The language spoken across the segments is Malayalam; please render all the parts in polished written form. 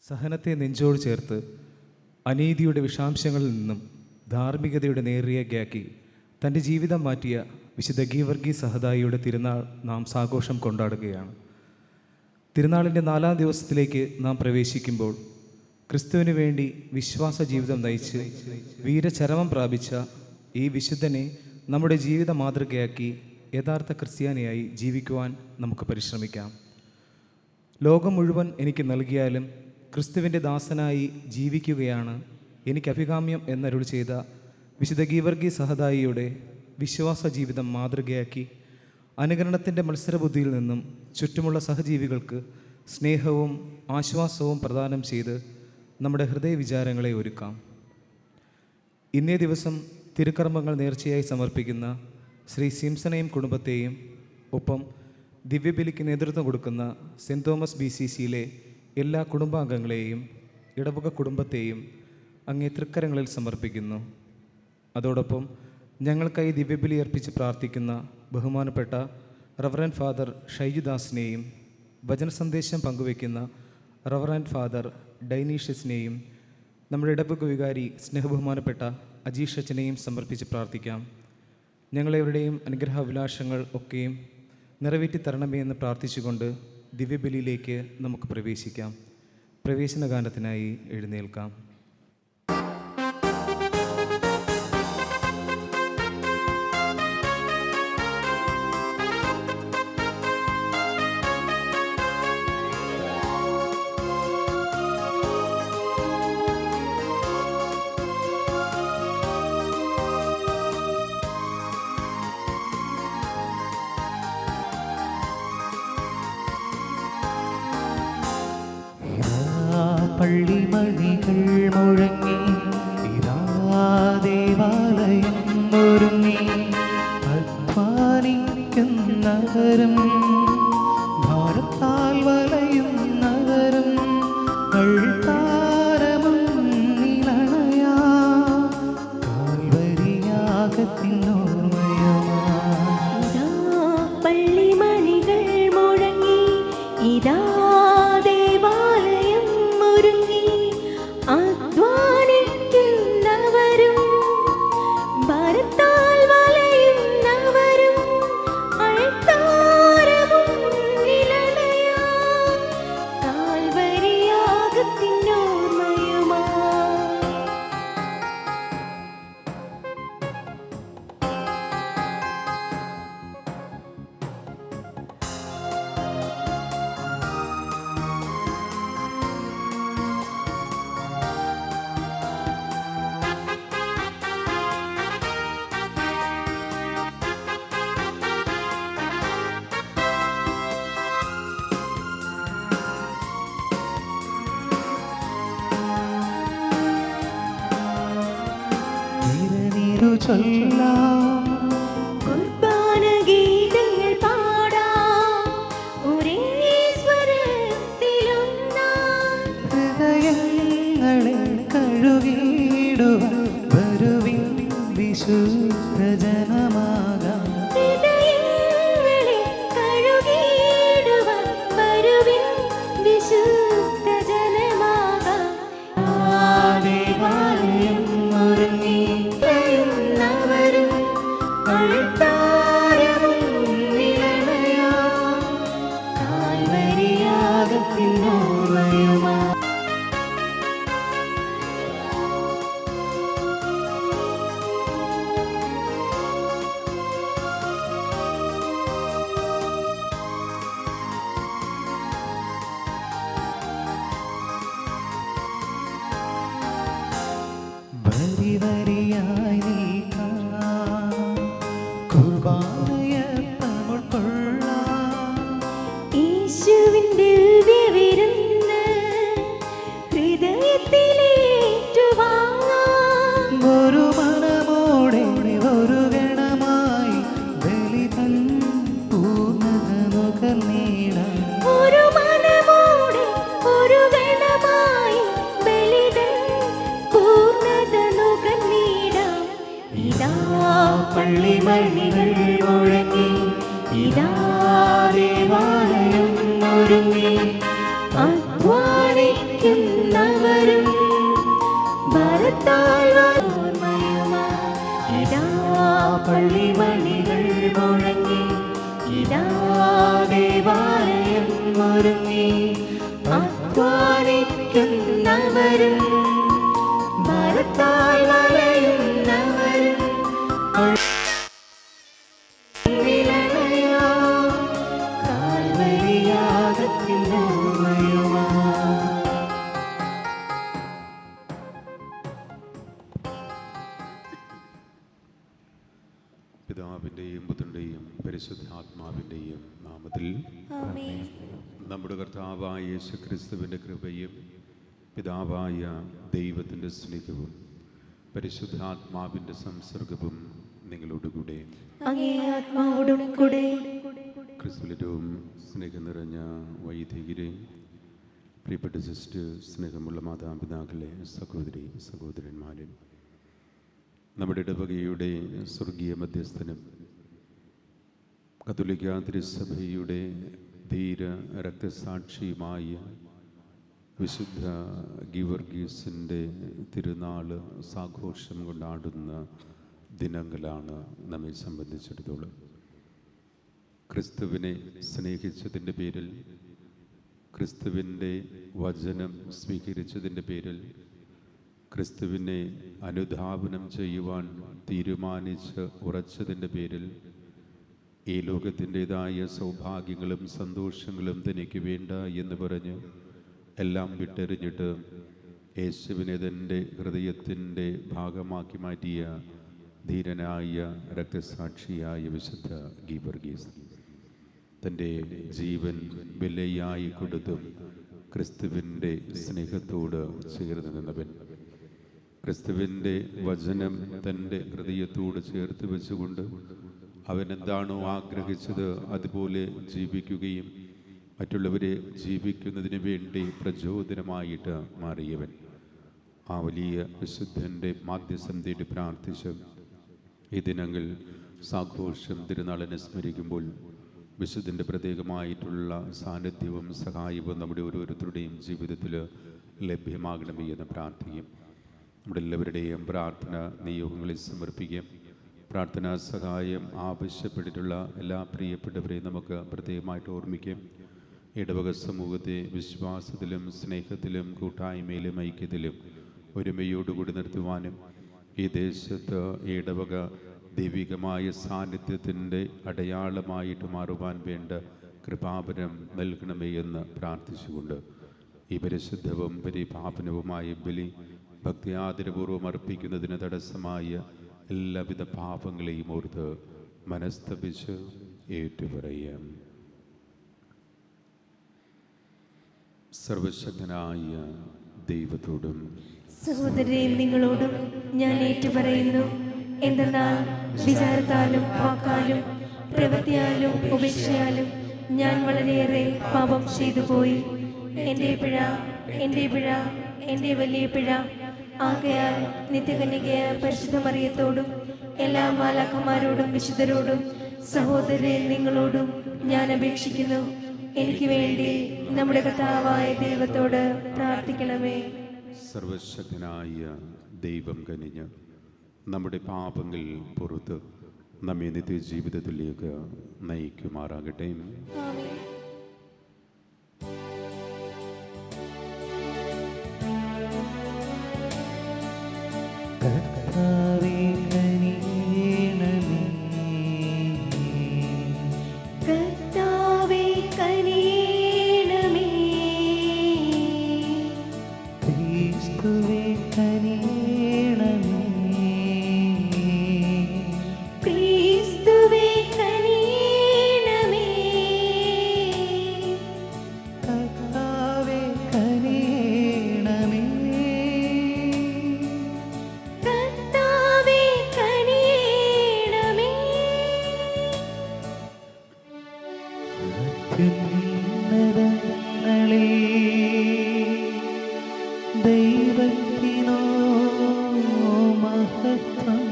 സഹനത്തെ നെഞ്ചോട് ചേർത്ത് അനീതിയുടെ വിഷാംശങ്ങളിൽ നിന്നും ധാർമ്മികതയുടെ നേർരേഖയാക്കി തൻ്റെ ജീവിതം മാറ്റിയ വിശുദ്ധ ഗീവർഗീസ് സഹദായിയുടെ തിരുനാൾ നാം സാഘോഷം കൊണ്ടാടുകയാണ്. തിരുനാളിൻ്റെ 4-ാം ദിവസത്തിലേക്ക് നാം പ്രവേശിക്കുമ്പോൾ ക്രിസ്തുവിന് വേണ്ടി വിശ്വാസ ജീവിതം നയിച്ച് വീരചരമം പ്രാപിച്ച ഈ വിശുദ്ധനെ നമ്മുടെ ജീവിത മാതൃകയാക്കി യഥാർത്ഥ ക്രിസ്ത്യാനിയായി ജീവിക്കുവാൻ നമുക്ക് പരിശ്രമിക്കാം. ലോകം മുഴുവൻ എനിക്ക് നൽകിയാലും ക്രിസ്തുവിൻ്റെ ദാസനായി ജീവിക്കുകയാണ് എനിക്ക് അഭികാമ്യം എന്നരുൾ ചെയ്ത വിശുദ്ധ ഗീവർഗീസ് സഹദായിയുടെ വിശ്വാസ ജീവിതം മാതൃകയാക്കി അനുകരണത്തിൻ്റെ മത്സരബുദ്ധിയിൽ നിന്നും ചുറ്റുമുള്ള സഹജീവികൾക്ക് സ്നേഹവും ആശ്വാസവും പ്രദാനം ചെയ്ത് നമ്മുടെ ഹൃദയവിചാരങ്ങളെ ഒരുക്കാം. ഇന്നേ ദിവസം തിരുക്കർമ്മങ്ങൾ നേർച്ചയായി സമർപ്പിക്കുന്ന ശ്രീ സിംസനെയും കുടുംബത്തെയും ഒപ്പം ദിവ്യബലിക്ക് നേതൃത്വം കൊടുക്കുന്ന സെൻറ് തോമസ് BCCയിലെ എല്ലാ കുടുംബാംഗങ്ങളെയും ഇടവക കുടുംബത്തെയും അങ്ങേ തൃക്കരങ്ങളിൽ സമർപ്പിക്കുന്നു. അതോടൊപ്പം ഞങ്ങൾക്കായി ദിവ്യബലി അർപ്പിച്ച് പ്രാർത്ഥിക്കുന്ന ബഹുമാനപ്പെട്ട റവറൻഡ് ഫാദർ ഷൈജുദാസിനെയും വചനസന്ദേശം പങ്കുവയ്ക്കുന്ന റവറൻഡ് ഫാദർ ഡൈനീഷ്യസിനെയും നമ്മുടെ ഇടവക വികാരി സ്നേഹബഹുമാനപ്പെട്ട അജീഷ് അച്ഛനെയും സമർപ്പിച്ച് പ്രാർത്ഥിക്കാം. ഞങ്ങളെവരുടെയും അനുഗ്രഹാഭിലാഷങ്ങൾ ഒക്കെയും നിറവേറ്റി തരണമേ എന്ന് പ്രാർത്ഥിച്ചുകൊണ്ട് ദിവ്യബലിയിലേക്ക് നമുക്ക് പ്രവേശിക്കാം. പ്രവേശന ഗാനത്തിനായി എഴുന്നേൽക്കാം. പള്ളിമണികൾ മുഴങ്ങി ഇതാ ദേവാലയം ഒരുങ്ങി അധ്വാനിക്കുന്നവരും ഭാരത്താൽ വലയുന്നവരും അൾത്താരമുന്നിലണയാ കാൽവരിയാകത്തിനോർമ്മയുമാ. പള്ളിമണികൾ മുഴങ്ങി ഇതാ കുർബാന ഗീതങ്ങൾ പാടാം ഒരേ സ്വരത്തിലൊന്നാം. ഹൃദയങ്ങളെ കഴുകിയിടുവാൻ വരുവിൻ വിശുദ്ധ ജനമാകാം. ഹൃദയങ്ങളെ കഴുകിയിടുവാൻ വരുവിൻ വിശുദ്ധ ജനമാകാം. ദേവാലയം ഒരുങ്ങി വരിവരിയായി യേശുവിൻ ദിവ്യവിരുന്ന് ഹൃദയത്തിലേറ്റുവാങ്ങാം. ഒരു മനമോടെ ഒരു ഗണമായി ബലി തൻ പൂർണ്ണത നുകർന്നിടാം. ഒരു മനമോടെ ഒരു ഗണമായി ബലി തൻ പൂർണ്ണത നുകർന്നിടാം. ഇതാ പള്ളിമണികൾ മുഴങ്ങി ഇതാ ദേവാലയം ഒരുങ്ങി അധ്വാനിക്കുന്ന ദേവാലയം ഒരുങ്ങി അധ്വാനിക്കുന്നവരും ഭാരത്താൽ വലയുന്നവരും വിലമയോ കാൽവരിയാഗത്തിൻ ഓർമ്മയുമാ. പിതാവിൻ്റെയും പുത്രൻ്റെയും പരിശുദ്ധാത്മാവിൻ്റെയും നാമത്തിൽ ആമേൻ. നമ്മുടെ കർത്താവായ യേശുക്രിസ്തുവിൻ്റെ കൃപയും പിതാവായ ദൈവത്തിൻ്റെ സ്നേഹവും പരിശുദ്ധാത്മാവിൻ്റെ സംസർഗവും നിങ്ങളോടുകൂടെ. അങ്ങേ ആത്മാവോടും കൂടെ. ക്രിസ്തുവിലും സ്നേഹം നിറഞ്ഞ വൈദികരെ, പ്രിയപ്പെട്ട സിസ്റ്റർ, സ്നേഹമുള്ള മാതാപിതാക്കളെ, സഹോദരി സഹോദരന്മാരെ, നമ്മുടെ ഇടവകയുടെ സ്വർഗീയ മധ്യസ്ഥനും കത്തോലിക്ക തിരുസഭയുടെ ധീര രക്തസാക്ഷിയുമായ വിശുദ്ധ ഗീവർഗീസിൻ്റെ തിരുനാൾ സാഘോഷം കൊണ്ടാടുന്ന ദിനങ്ങളാണ് നമ്മെ സംബന്ധിച്ചിടത്തോളം. ക്രിസ്തുവിനെ സ്നേഹിച്ചതിൻ്റെ പേരിൽ, ക്രിസ്തുവിൻ്റെ വചനം സ്വീകരിച്ചതിൻ്റെ പേരിൽ, ക്രിസ്തുവിനെ അനുധാവനം ചെയ്യുവാൻ തീരുമാനിച്ച് ഉറച്ചതിൻ്റെ പേരിൽ ഈ ലോകത്തിൻ്റെതായ സൗഭാഗ്യങ്ങളും സന്തോഷങ്ങളും തനിക്ക് വേണ്ട എന്ന് പറഞ്ഞ് എല്ലാം വിട്ടെറിഞ്ഞിട്ട് യേശുവിനെ തൻ്റെ ഹൃദയത്തിൻ്റെ ഭാഗമാക്കി മാറ്റിയ ധീരനായ രക്തസാക്ഷിയായ വിശുദ്ധ ഗീവർഗീസ് തൻ്റെ ജീവൻ വിലയായി കൊടുത്തും ക്രിസ്തുവിൻ്റെ സ്നേഹത്തോട് ചേർന്ന് നിന്നവൻ, ക്രിസ്തുവിൻ്റെ വചനം തൻ്റെ ഹൃദയത്തോട് ചേർത്ത് വെച്ചുകൊണ്ട് അവൻ എന്താണോ ആഗ്രഹിച്ചത് അതുപോലെ ജീവിക്കുകയും മറ്റുള്ളവരെ ജീവിക്കുന്നതിന് വേണ്ടി പ്രചോദനമായിട്ട് മാറിയവൻ. ആ വലിയ വിശുദ്ധൻ്റെ മാധ്യസ്ഥം തേടി പ്രാർത്ഥിച്ച് ഈ ദിനങ്ങൾ സാഘോഷം തിരുനാളിനെ സ്മരിക്കുമ്പോൾ വിശുദ്ധൻ്റെ പ്രത്യേകമായിട്ടുള്ള സാന്നിധ്യവും സഹായവും നമ്മുടെ ഓരോരുത്തരുടെയും ജീവിതത്തിൽ ലഭ്യമാകണമേ എന്ന് പ്രാർത്ഥിക്കും. നമ്മുടെ എല്ലാവരുടെയും പ്രാർത്ഥന നിയോഗങ്ങളിൽ സമർപ്പിക്കാം. പ്രാർത്ഥനാ സഹായം ആവശ്യപ്പെട്ടിട്ടുള്ള എല്ലാ പ്രിയപ്പെട്ടവരെയും നമുക്ക് പ്രത്യേകമായിട്ട് ഓർമ്മിക്കാം. ഇടവക സമൂഹത്തെ വിശ്വാസത്തിലും സ്നേഹത്തിലും കൂട്ടായ്മയിലും ഐക്യത്തിലും ഒരുമയോടുകൂടി നിർത്തുവാനും ഈ ദേശത്ത് ഇടവക ദൈവികമായ സാന്നിധ്യത്തിൻ്റെ അടയാളമായിട്ട് മാറുവാൻ വേണ്ട കൃപാവരം നൽകണമേ എന്ന് പ്രാർത്ഥിച്ചുകൊണ്ട് ഈ പരിശുദ്ധവും പരിപാവനവുമായ ബലി ഭക്തിയാദരപൂർവ്വം അർപ്പിക്കുന്നതിന് തടസ്സമായ എല്ലാവിധ പാപങ്ങളെയും ഓർത്ത് മനസ്തപിച്ച് ഏറ്റുപറയാം. സർവശക്തനായ ദൈവത്തോടും സഹോദരരെ, നിങ്ങളോടും ഞാൻ ഏറ്റുപറയുന്നു. എന്തെന്നാൽ വിചാരത്താലും വാക്കാലും പ്രവൃത്തിയാലും ഉപേക്ഷയാലും ഞാൻ വളരെയേറെ പാപം ചെയ്തു പോയി. എൻ്റെ പിഴ, എൻ്റെ പിഴ, എൻ്റെ വലിയ പിഴ. ആകയാൽ നിത്യകന്യകയായ പരിശുദ്ധ മറിയത്തോടും എല്ലാ മാലാഖമാരോടും വിശുദ്ധരോടും സഹോദരരെ നിങ്ങളോടും ഞാൻ അപേക്ഷിക്കുന്നു, എനിക്ക് വേണ്ടി നമ്മുടെ കർത്താവായ ദൈവത്തോട് പ്രാർത്ഥിക്കണമേ. സർവശക്തനായ ദൈവം കനിഞ്ഞ് നമ്മുടെ പാപങ്ങൾ പുറത്ത് നമ്മെ നിത്യജീവിതത്തിലേക്ക് നയിക്കുമാറാകട്ടെ. ആമേൻ. കർത്താവേ കനിയണമേ, കർത്താവേ കനിയണമേ, ക്രിസ്തുവേ കനിയണമേ, ക്രിസ്തുവേ കനിയണമേ, കർത്താവേ കനിയണമേ, കർത്താവേ കനിയണമേ. അത്യുന്നതങ്ങളിൽ ദൈവത്തിനോ മഹത്വം,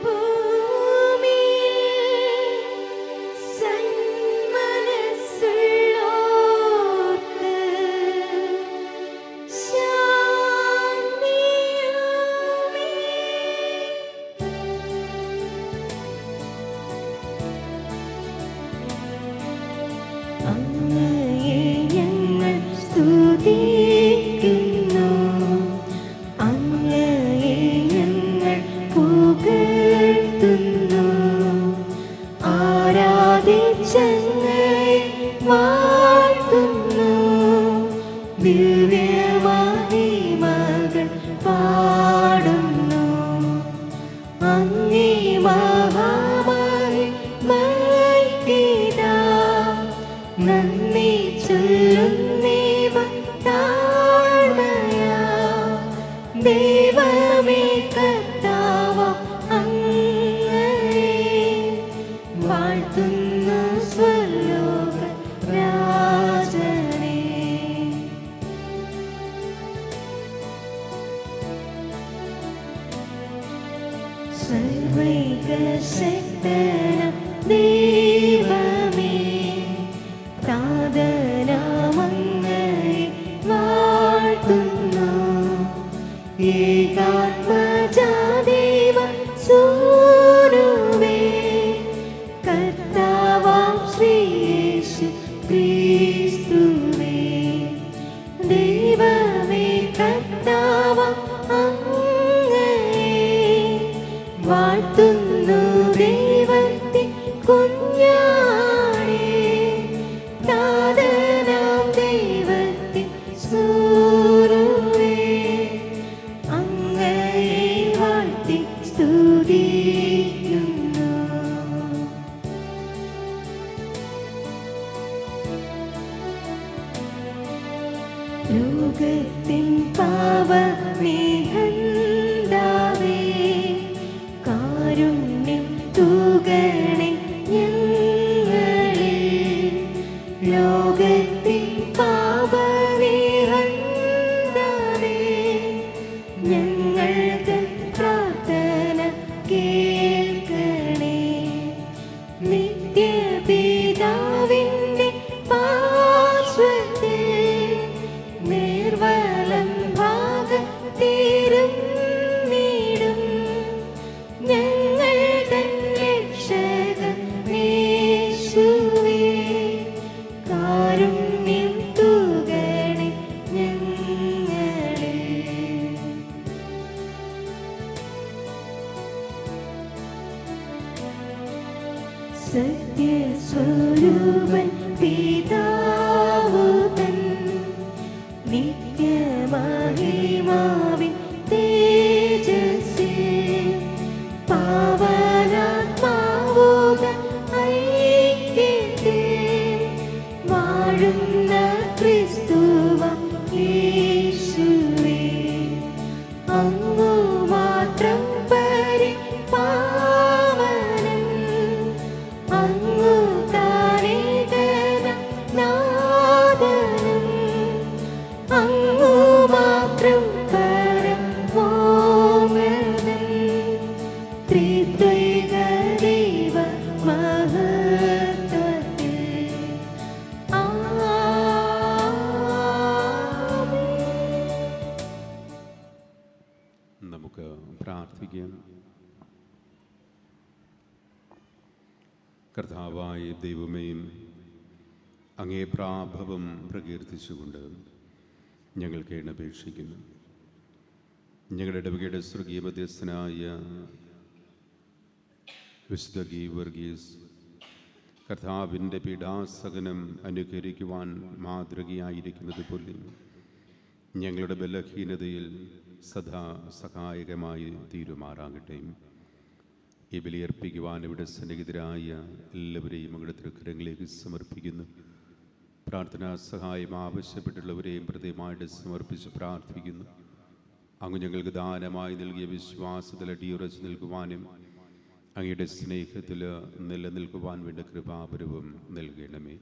ഭൂമിയിൽ സന്മനസ്സുള്ളോർക്ക് ശാന്തിയുമേ. അങ്ങയെ ഞങ്ങൾ സ്തുതിക്കുന്നു, അങ്ങയെ ഞങ്ങൾ പുകഴ്ത്തുന്നു. ആരാധിച്ചങ്ങയെ വാഴ്ത്തുന്നു, ദിവ്യമഹിമകൾ പാടുന്നു. അങ്ങേ മഹാമഹിമയ്ക്കിതാ നന്ദി ചൊല്ലുന്നേവ താഴ്മയാ. ദൈവമേ കർത്താവ് അങ്ങയെ വാഴ്ത്തുന്നു സ്വർലോക രാജനേ. സർവൈകശക്തന ദൈവമേ, താതനാമങ്ങയെ വാഴ്ത്തുന്നു. ഏകാത്മജാദേവ സൂനുവേ, കർത്താവാം ശ്രീയേശു ക്രിസ്തുവേ. ദൈവമേ കർത്താവാം അങ്ങയെ വാഴ്ത്തുന്നു. ദൈവത്തിൻ കുഞ്ഞാടേ, താതനാം ദൈവത്തിൻ സ്വരൂപേ, അങ്ങയെ വാഴ്ത്തി സ്തുതിക്കുന്നു. ലോകത്തിൻ പാപനിഹന്താവേ, കാരുണ്യം തൂകണേ ഞങ്ങളിൽ. ലോകത്തിൻ പാപനിഹന്താവേ, ഞങ്ങൾക്ക് പ്രാർത്ഥന കേൾക്കണേ. നിത്യപിതാവിന്റെ പാർശ്വത്തിൽ നിർവലം ഭാഗത്തിരുന്നിടും ഞങ്ങൾ തൻ രക്ഷകനേശുവേ, കാരുണ്യം തൂകണേ ഞങ്ങളിൽ. സത്യസ്വരൂപൻ പിതാവു തൻ നിത്യമഹിമാവിൻ തേജസ്സിൽ, പാവനാത്മാവുതൻ ഐക്യത്തിൽ വാഴുന്ന ക്രിസ്തുവാം യേശുവേ. അങ്ങു മാത്രം പരിപാവനൻ, അങ്ങു താനേകനാഥനും, അങ്ങു മാത്രം പരമോന്നതൻ. ത്രിത്വൈക ദൈവ മഹത്വത്തിൽ ആമേൻ. നമുക്ക് പ്രാർത്ഥിക്കാം. കർത്താവായ ദൈവമേ, അങ്ങേ പ്രാഭവം പ്രകീർത്തിച്ചുകൊണ്ട് ഞങ്ങൾ കേണപേക്ഷിക്കുന്നു. ഞങ്ങളുടെ ഇടവകയുടെ സ്വർഗീയ മധ്യസ്ഥനായ വിശുദ്ധ ഗീവർഗീസ് കർത്താവിൻ്റെ പീഡാസഹനം അനുകരിക്കുവാൻ മാതൃകയായിരിക്കുന്നത് പോലെ ഞങ്ങളുടെ ബലഹീനതയിൽ സദാ സഹായകമായി തീരുമാറാകട്ടെ. ഈ ബലിയർപ്പിക്കുവാൻ ഇവിടെ സന്നിഹിതരായ എല്ലാവരെയും അങ്ങയുടെ തൃക്കരങ്ങളിലേക്ക് സമർപ്പിക്കുന്നു. പ്രാർത്ഥനാ സഹായം ആവശ്യപ്പെട്ടുള്ളവരെയും പ്രത്യേകമായിട്ട് സമർപ്പിച്ച് പ്രാർത്ഥിക്കുന്നു. അങ്ങ് ഞങ്ങൾക്ക് ദാനമായി നൽകിയ വിശ്വാസത്തിൽ അടിയുറച്ച് നിൽക്കുവാനും അങ്ങയുടെ സ്നേഹത്തിൽ നിലനിൽക്കുവാൻ വേണ്ട കൃപാപരവും നൽകണമേ.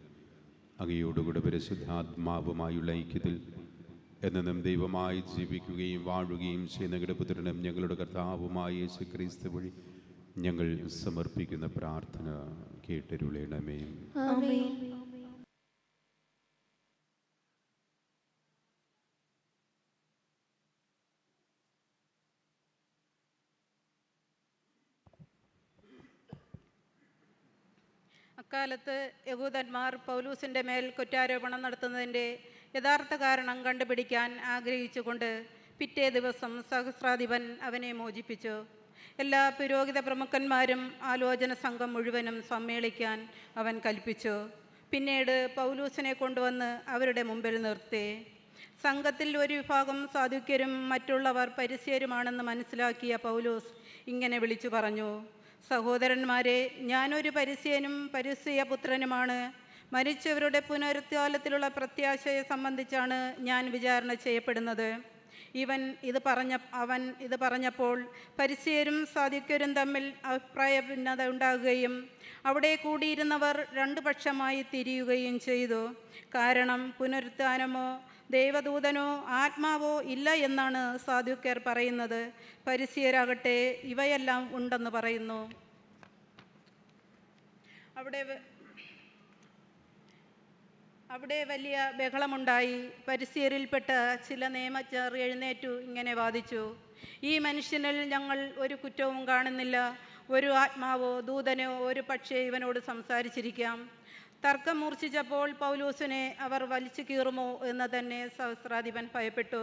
അങ്ങയോടുകൂടെ പരിശുദ്ധാത്മാവുമായുള്ള ഐക്യത്തിൽ എന്നും ദൈവമായി ജീവിക്കുകയും വാഴുകയും ചെയ്യുന്ന ഞങ്ങളുടെ പുത്രനും ഞങ്ങളുടെ കർത്താവുമായ യേശുക്രിസ്തു വഴി ഞങ്ങൾ സമർപ്പിക്കുന്ന പ്രാർത്ഥന കേട്ടരുളണമേ. ആമേൻ. അക്കാലത്ത് യഹൂദന്മാർ പൗലൂസിൻ്റെ മേൽ കുറ്റാരോപണം നടത്തുന്നതിൻ്റെ യഥാർത്ഥ കാരണം കണ്ടുപിടിക്കാൻ ആഗ്രഹിച്ചുകൊണ്ട് പിറ്റേ ദിവസം സഹസ്രാധിപൻ അവനെ മോചിപ്പിച്ചു. എല്ലാ പുരോഹിത പ്രമുഖന്മാരും ആലോചന സംഘം മുഴുവനും സമ്മേളിക്കാൻ അവൻ കൽപ്പിച്ചു. പിന്നീട് പൗലൂസിനെ കൊണ്ടുവന്ന് അവരുടെ മുമ്പിൽ നിർത്തി. സംഘത്തിൽ ഒരു വിഭാഗം സാദുക്യരും മറ്റുള്ളവർ പരിസയരുമാണെന്ന് മനസ്സിലാക്കിയ പൗലോസ് ഇങ്ങനെ വിളിച്ചു പറഞ്ഞു: സഹോദരന്മാരെ, ഞാനൊരു പരിസയനും പരിസയ പുത്രനുമാണ്. മരിച്ചവരുടെ പുനരുത്ഥാനത്തിലുള്ള പ്രത്യാശയെ സംബന്ധിച്ചാണ് ഞാൻ വിചാരണ ചെയ്യപ്പെടുന്നത്. അവൻ ഇത് പറഞ്ഞപ്പോൾ പരിസയരും സാദുക്യരും തമ്മിൽ അഭിപ്രായ ഭിന്നത ഉണ്ടാകുകയും അവിടെ കൂടിയിരുന്നവർ രണ്ടു പക്ഷമായി തിരിയുകയും ചെയ്തു. കാരണം പുനരുത്ഥാനമോ ദൈവദൂതനോ ആത്മാവോ ഇല്ല എന്നാണ് സാദുക്യർ പറയുന്നത്. പരിസയരാകട്ടെ ഇവയെല്ലാം ഉണ്ടെന്ന് പറയുന്നു. അവിടെ വലിയ ബഹളമുണ്ടായി. പരിസയരിൽപ്പെട്ട ചില നിയമജ്ഞർ എഴുന്നേറ്റു ഇങ്ങനെ വാദിച്ചു: ഈ മനുഷ്യനിൽ ഞങ്ങൾ ഒരു കുറ്റവും കാണുന്നില്ല. ഒരു ആത്മാവോ ദൂതനോ ഒരു പക്ഷേ ഇവനോട് സംസാരിച്ചിരിക്കാം. തർക്കം മൂർച്ഛിച്ചപ്പോൾ പൗലൂസിനെ അവർ വലിച്ചു കീറുമോ എന്ന് തന്നെ സഹസ്രാധിപൻ ഭയപ്പെട്ടു.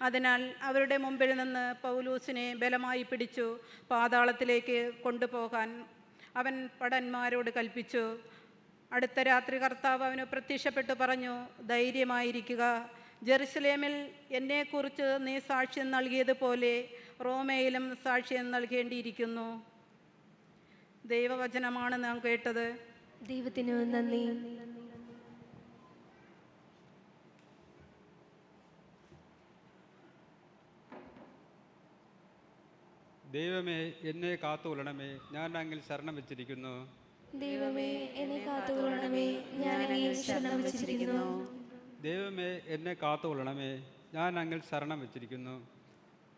അതിനാൽ അവരുടെ മുമ്പിൽ നിന്ന് പൗലൂസിനെ ബലമായി പിടിച്ചു പാതാളത്തിലേക്ക് കൊണ്ടുപോകാൻ അവൻ ഭടന്മാരോട് കൽപ്പിച്ചു. അടുത്ത രാത്രി കർത്താവ് അവന് പ്രത്യക്ഷപ്പെട്ടു പറഞ്ഞു: ധൈര്യമായിരിക്കുക. ജെറുസലേമിൽ എന്നെക്കുറിച്ച് നീ സാക്ഷ്യം നൽകിയതുപോലെ റോമയിലും സാക്ഷ്യം നൽകേണ്ടിയിരിക്കുന്നു. ദൈവവചനമാണ് നാം കേട്ടത്. ദൈവത്തിന് നന്ദി. ദൈവമേ, എന്നെ കാത്തുകൊള്ളണമേ, ഞാൻ അങ്ങിൽ ശരണം വെച്ചിരിക്കുന്നു. ദൈവമേ, എന്നെ കാത്തുകൊള്ളണമേ, ഞാൻ അങ്ങയിൽ ശരണം വെച്ചിരിക്കുന്നു. ദൈവമേ, എന്നെ കാത്തുകൊള്ളണമേ, ഞാൻ അങ്ങിൽ ശരണം വെച്ചിരിക്കുന്നു.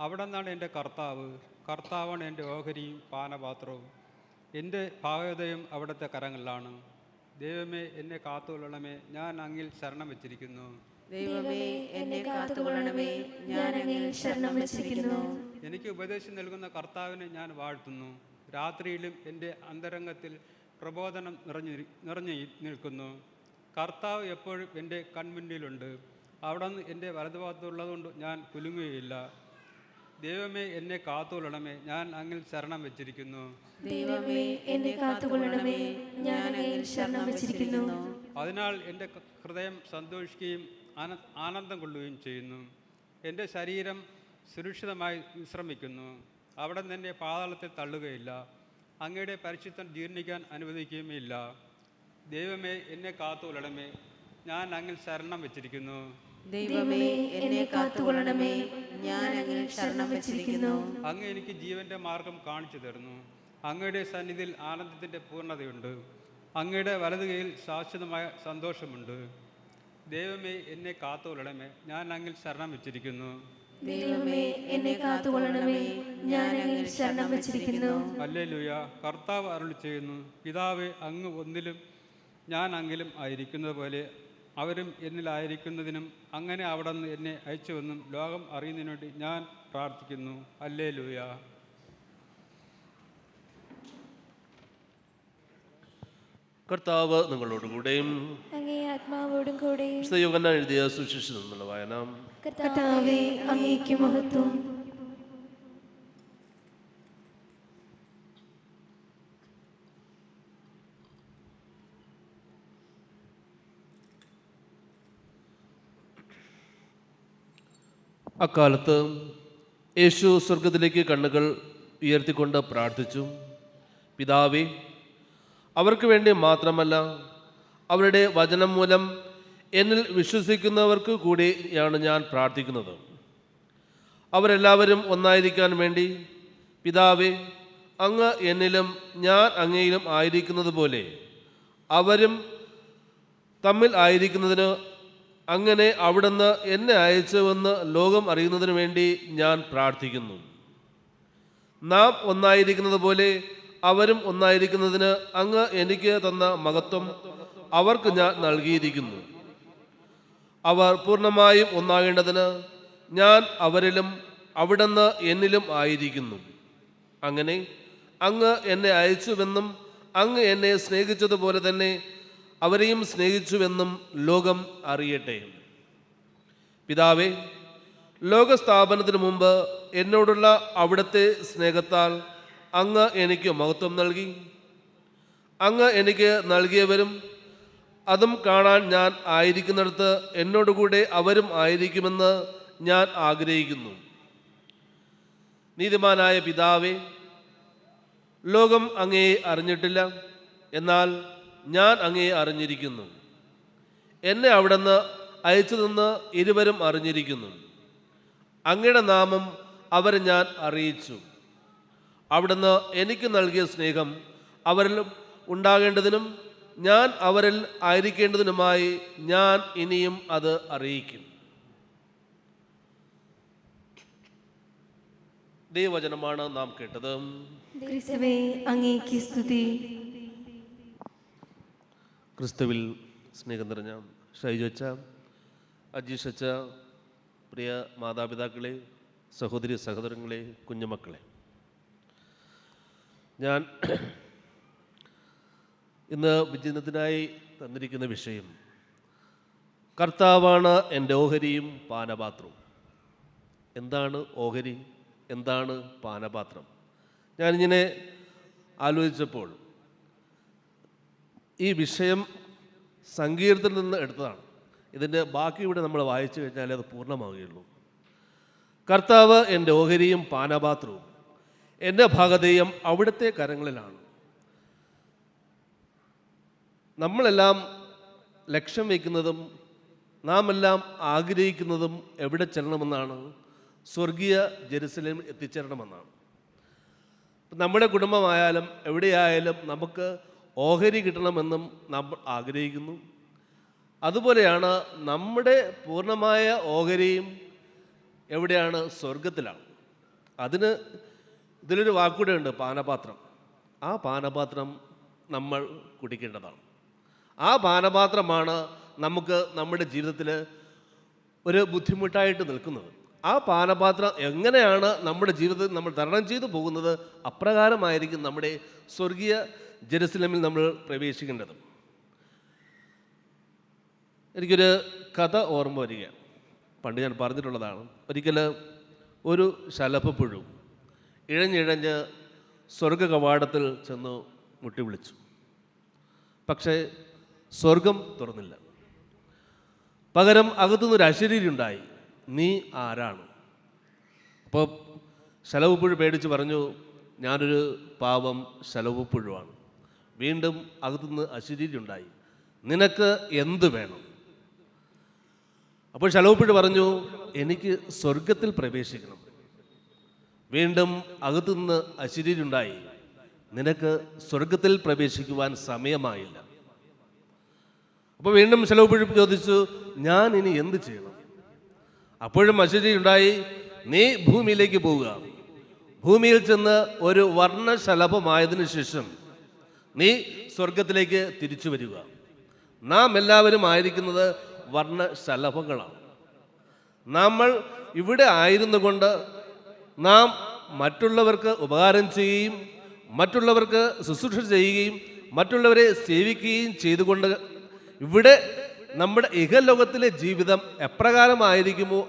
അവിടെ നിന്നാണ് എൻ്റെ കർത്താവ്. കർത്താവാണ് എൻ്റെ ഓഹരിയും പാനപാത്രവും. എൻ്റെ ഭാഗതയും അവിടുത്തെ കരങ്ങളിലാണ്. ദൈവമേ, എന്നെ കാത്തുകൊള്ളണമേ, ഞാൻ അങ്ങിൽ ശരണം വെച്ചിരിക്കുന്നു. ദൈവമേ, എന്നെ കാത്തുകൊള്ളണമേ, ഞാൻ അങ്ങയിൽ ശരണം വെച്ചിരിക്കുന്നു. എനിക്ക് ഉപദേശം നൽകുന്ന കർത്താവിനെ ഞാൻ വാഴ്ത്തുന്നു. രാത്രിയിലും എൻ്റെ അന്തരംഗത്തിൽ പ്രബോധനം നിറഞ്ഞു നിൽക്കുന്നു. കർത്താവ് എപ്പോഴും എൻ്റെ കൺമുന്നിലുണ്ട്. അവിടെ നിന്ന് എൻ്റെ വലതുഭാഗത്തുള്ളതുകൊണ്ട് ഞാൻ കുലുങ്ങുകയില്ല. ദൈവമേ, എന്നെ കാത്തുകൊള്ളണമേ, ഞാൻ അങ്ങിൽ ശരണം വെച്ചിരിക്കുന്നു. ദൈവമേ, എന്നെ കാത്തുകൊള്ളണമേ, ഞാൻ അങ്ങയിൽ ശരണം വെച്ചിരിക്കുന്നു. അതിനാൽ എൻ്റെ ഹൃദയം സന്തോഷിക്കുകയും ആനന്ദം കൊള്ളുകയും ചെയ്യുന്നു. എൻ്റെ ശരീരം സുരക്ഷിതമായി വിശ്രമിക്കുന്നു. അവിടെ നിന്ന് എന്നെ പാതാളത്തിൽ തള്ളുകയില്ല. അങ്ങയുടെ പരിശുദ്ധം ജീർണിക്കാൻ അനുവദിക്കുകയുമില്ല. ദൈവമേ, എന്നെ കാത്തുകൊള്ളണമേ, ഞാൻ അങ്ങിൽ ശരണം വെച്ചിരിക്കുന്നു. ദൈവമേ, എന്നെ കാത്തുകൊള്ളണമേ, ഞാൻ അങ്ങയിൽ ശരണം വെച്ചിരിക്കുന്നു. അങ്ങ് എനിക്ക് ജീവന്റെ മാർഗം കാണിച്ചു തരുന്നു. അങ്ങയുടെ സന്നിധിയിൽ ആനന്ദത്തിൻ്റെ പൂർണ്ണതയുണ്ട്. അങ്ങയുടെ വലതു കൈയിൽ ശാശ്വതമായ സന്തോഷമുണ്ട്. ദൈവമേ, എന്നെ കാത്തുകൊള്ളണമേ, ഞാൻ അങ്ങിൽ ശരണം വെച്ചിരിക്കുന്നു. ദൈവമേ, എന്നെ കാത്തുകൊള്ളണമേ, ഞാൻ അങ്ങയിൽ ശരണം വെച്ചിരിക്കുന്നു. ഹല്ലേലൂയ. കർത്താവ് അരുളി ചെയ്യുന്നു: പിതാവേ, അങ്ങ് ഒന്നിലും ഞാൻ അങ്ങിലും ആയിരിക്കുന്നത് പോലെ അവരും എന്നിലായിരിക്കുന്നതിനും അങ്ങനെ അവിടെ നിന്ന് എന്നെ അയച്ചുവെന്നും ലോകം അറിയുന്നതിനു വേണ്ടി ഞാൻ പ്രാർത്ഥിക്കുന്നു. ഹല്ലേലൂയ. കർത്താവ് നിങ്ങളോടുകൂടെയും അങ്ങേ ആത്മാവോടും കൂടെ. വിശുദ്ധ യോഹന്നാൻ എഴുതിയ സുവിശേഷത്തിൽ നിന്നുള്ള വായന. കർത്താവേ, അങ്ങേക്ക് മഹത്വം. അക്കാലത്ത് യേശു സ്വർഗത്തിലേക്ക് കണ്ണുകൾ ഉയർത്തിക്കൊണ്ട് പ്രാർത്ഥിച്ചു: പിതാവേ, അവർക്ക് വേണ്ടി മാത്രമല്ല, അവരുടെ വചനം മൂലം എന്നിൽ വിശ്വസിക്കുന്നവർക്ക് കൂടിയാണ് ഞാൻ പ്രാർത്ഥിക്കുന്നത്. അവരെല്ലാവരും ഒന്നായിരിക്കാൻ വേണ്ടി, പിതാവേ, അങ്ങ് എന്നിലും ഞാൻ അങ്ങയിലും ആയിരിക്കുന്നത് പോലെ അവരും തമ്മിൽ ആയിരിക്കുന്നതിന്, അങ്ങനെ അവിടുന്ന് എന്നെ അയച്ചുവെന്ന് ലോകം അറിയുന്നതിന് വേണ്ടി ഞാൻ പ്രാർത്ഥിക്കുന്നു. നാം ഒന്നായിരിക്കുന്നത് പോലെ അവരും ഒന്നായിരിക്കുന്നതിന് അങ്ങ് എനിക്ക് തന്ന മഹത്വം അവർക്ക് ഞാൻ നൽകിയിരിക്കുന്നു. അവർ പൂർണ്ണമായും ഒന്നാകേണ്ടതിന് ഞാൻ അവരിലും അവിടുന്ന് എന്നിലും ആയിരിക്കുന്നു. അങ്ങനെ അങ്ങ് എന്നെ അയച്ചുവെന്നും അങ്ങ് എന്നെ സ്നേഹിച്ചതുപോലെ തന്നെ അവരെയും സ്നേഹിച്ചുവെന്നും ലോകം അറിയട്ടെ. പിതാവേ, ലോകസ്ഥാപനത്തിന് മുമ്പ് എന്നോടുള്ള അവിടുത്തെ സ്നേഹത്താൽ അങ്ങ് എനിക്ക് മഹത്വം നൽകി. അങ്ങ് എനിക്ക് നൽകിയവരും അതും കാണാൻ ഞാൻ ആയിരിക്കുന്നിടത്ത് എന്നോടുകൂടെ അവരും ആയിരിക്കുമെന്ന് ഞാൻ ആഗ്രഹിക്കുന്നു. നീതിമാനായ പിതാവേ, ലോകം അങ്ങയെ അറിഞ്ഞിട്ടില്ല, എന്നാൽ ഞാൻ അങ്ങയെ അറിഞ്ഞിരിക്കുന്നു. എന്നെ അവിടുന്ന് അയച്ചതെന്ന് ഇരുവരും അറിഞ്ഞിരിക്കുന്നു. അങ്ങയുടെ നാമം അവരെ ഞാൻ അറിയിച്ചു. അവിടുന്ന് എനിക്ക് നൽകിയ സ്നേഹം അവരിൽ ഉണ്ടാകേണ്ടതിനും ഞാൻ അവരിൽ ആയിരിക്കേണ്ടതിനുമായി ഞാൻ ഇനിയും അത് അറിയിക്കും. ദൈവവചനമാണ് നാം കേട്ടത്. ക്രിസ്തുവേ, അങ്ങേക്ക് സ്തുതി. ക്രിസ്തുവിൽ സ്നേഹം നിറഞ്ഞ ഷൈജച്ച, അജീഷച്ച, പ്രിയ മാതാപിതാക്കളെ, സഹോദരി സഹോദരങ്ങളെ, കുഞ്ഞുമക്കളെ, ഞാൻ ഇന്ന് വിചിന്തനത്തിനായി തന്നിരിക്കുന്ന വിഷയം കർത്താവാണ് എൻ്റെ ഓഹരിയും പാനപാത്രവും. എന്താണ് ഓഹരി? എന്താണ് പാനപാത്രം? ഞാനിങ്ങനെ ആലോചിച്ചപ്പോൾ ഈ വിഷയം സങ്കീർത്തനത്തിൽ നിന്ന് എടുത്തതാണ്. ഇതിൻ്റെ ബാക്കി ഇവിടെ നമ്മൾ വായിച്ചു കഴിഞ്ഞാലേ അത് പൂർണ്ണമാവുകയുള്ളൂ. കർത്താവ് എൻ്റെ ഓഹരിയും പാനപാത്രവും, എൻ്റെ ഭാഗധേയം അവിടുത്തെ കരങ്ങളിലാണ്. നമ്മളെല്ലാം ലക്ഷ്യം വയ്ക്കുന്നതും നാം എല്ലാം ആഗ്രഹിക്കുന്നതും എവിടെ ചെല്ലണമെന്നാണ്? സ്വർഗീയ ജെറുസലേമിൽ എത്തിച്ചേരണമെന്നാണ്. നമ്മുടെ കുടുംബമായാലും എവിടെയായാലും നമുക്ക് ഓഹരി കിട്ടണമെന്നും നമ്മൾ ആഗ്രഹിക്കുന്നു. അതുപോലെയാണ് നമ്മുടെ പൂർണ്ണമായ ഓഹരിയും എവിടെയാണ്? സ്വർഗത്തിലാണ്. അതിന് ഇതിലൊരു വാക്കുകൂടെ ഉണ്ട്, പാനപാത്രം. ആ പാനപാത്രം നമ്മൾ കുടിക്കേണ്ടതാണ്. ആ പാനപാത്രമാണ് നമുക്ക് നമ്മുടെ ജീവിതത്തിൽ ഒരു ബുദ്ധിമുട്ടായിട്ട് നിൽക്കുന്നത്. ആ പാനപാത്രം എങ്ങനെയാണ് നമ്മുടെ ജീവിതത്തിൽ നമ്മൾ തരണം ചെയ്തു പോകുന്നത്, അപ്രകാരമായിരിക്കും നമ്മുടെ സ്വർഗീയ ജെറുസലേമിൽ നമ്മൾ പ്രവേശിക്കേണ്ടത്. എനിക്കൊരു കഥ ഓർമ്മ വരികയാണ്. പണ്ട് ഞാൻ പറഞ്ഞിട്ടുള്ളതാണ്. ഒരിക്കൽ ഒരു ശലഭപ്പുഴു ഇഴഞ്ഞിഴഞ്ഞ് സ്വർഗ കവാടത്തിൽ ചെന്ന് മുട്ടി വിളിച്ചു. പക്ഷേ സ്വർഗം തുറന്നില്ല. പകരം അകത്തുനിന്നൊരു അശരീരി ഉണ്ടായി, നീ ആരാണ്? അപ്പോൾ ശലഭപ്പുഴു പേടിച്ച് പറഞ്ഞു, ഞാനൊരു പാവം ശലഭപ്പുഴുവാണ്. വീണ്ടും അകത്തുനിന്ന് അശരീരി ഉണ്ടായി, നിനക്ക് എന്ത് വേണം? അപ്പോൾ ശലഭപ്പുഴു പറഞ്ഞു, എനിക്ക് സ്വർഗത്തിൽ പ്രവേശിക്കണം. വീണ്ടും അകത്തുനിന്ന് അശരീരി ഉണ്ടായി, നിനക്ക് സ്വർഗത്തിൽ പ്രവേശിക്കുവാൻ സമയമായില്ല. അപ്പോൾ വീണ്ടും ശലഭപ്പുഴു ചോദിച്ചു, ഞാൻ ഇനി എന്ത് ചെയ്യണം? അപ്പോഴും അശരീരി ഉണ്ടായി, നീ ഭൂമിയിലേക്ക് പോവുക. ഭൂമിയിൽ ചെന്ന് ഒരു വർണ്ണശലഭമായതിനു ശേഷം നീ സ്വർഗത്തിലേക്ക് തിരിച്ചു വരിക. നാം എല്ലാവരും ആയിരിക്കുന്നത് വർണ്ണശലഭങ്ങളാണ്. നമ്മൾ ഇവിടെ ആയിരുന്നു കൊണ്ട് നാം മറ്റുള്ളവർക്ക് ഉപകാരം ചെയ്യുകയും മറ്റുള്ളവർക്ക് ശുശ്രൂഷ ചെയ്യുകയും മറ്റുള്ളവരെ സേവിക്കുകയും ചെയ്തുകൊണ്ട് ഇവിടെ നമ്മുടെ ഇഹലോകത്തിലെ ജീവിതം എപ്രകാരമായിരിക്കുമോ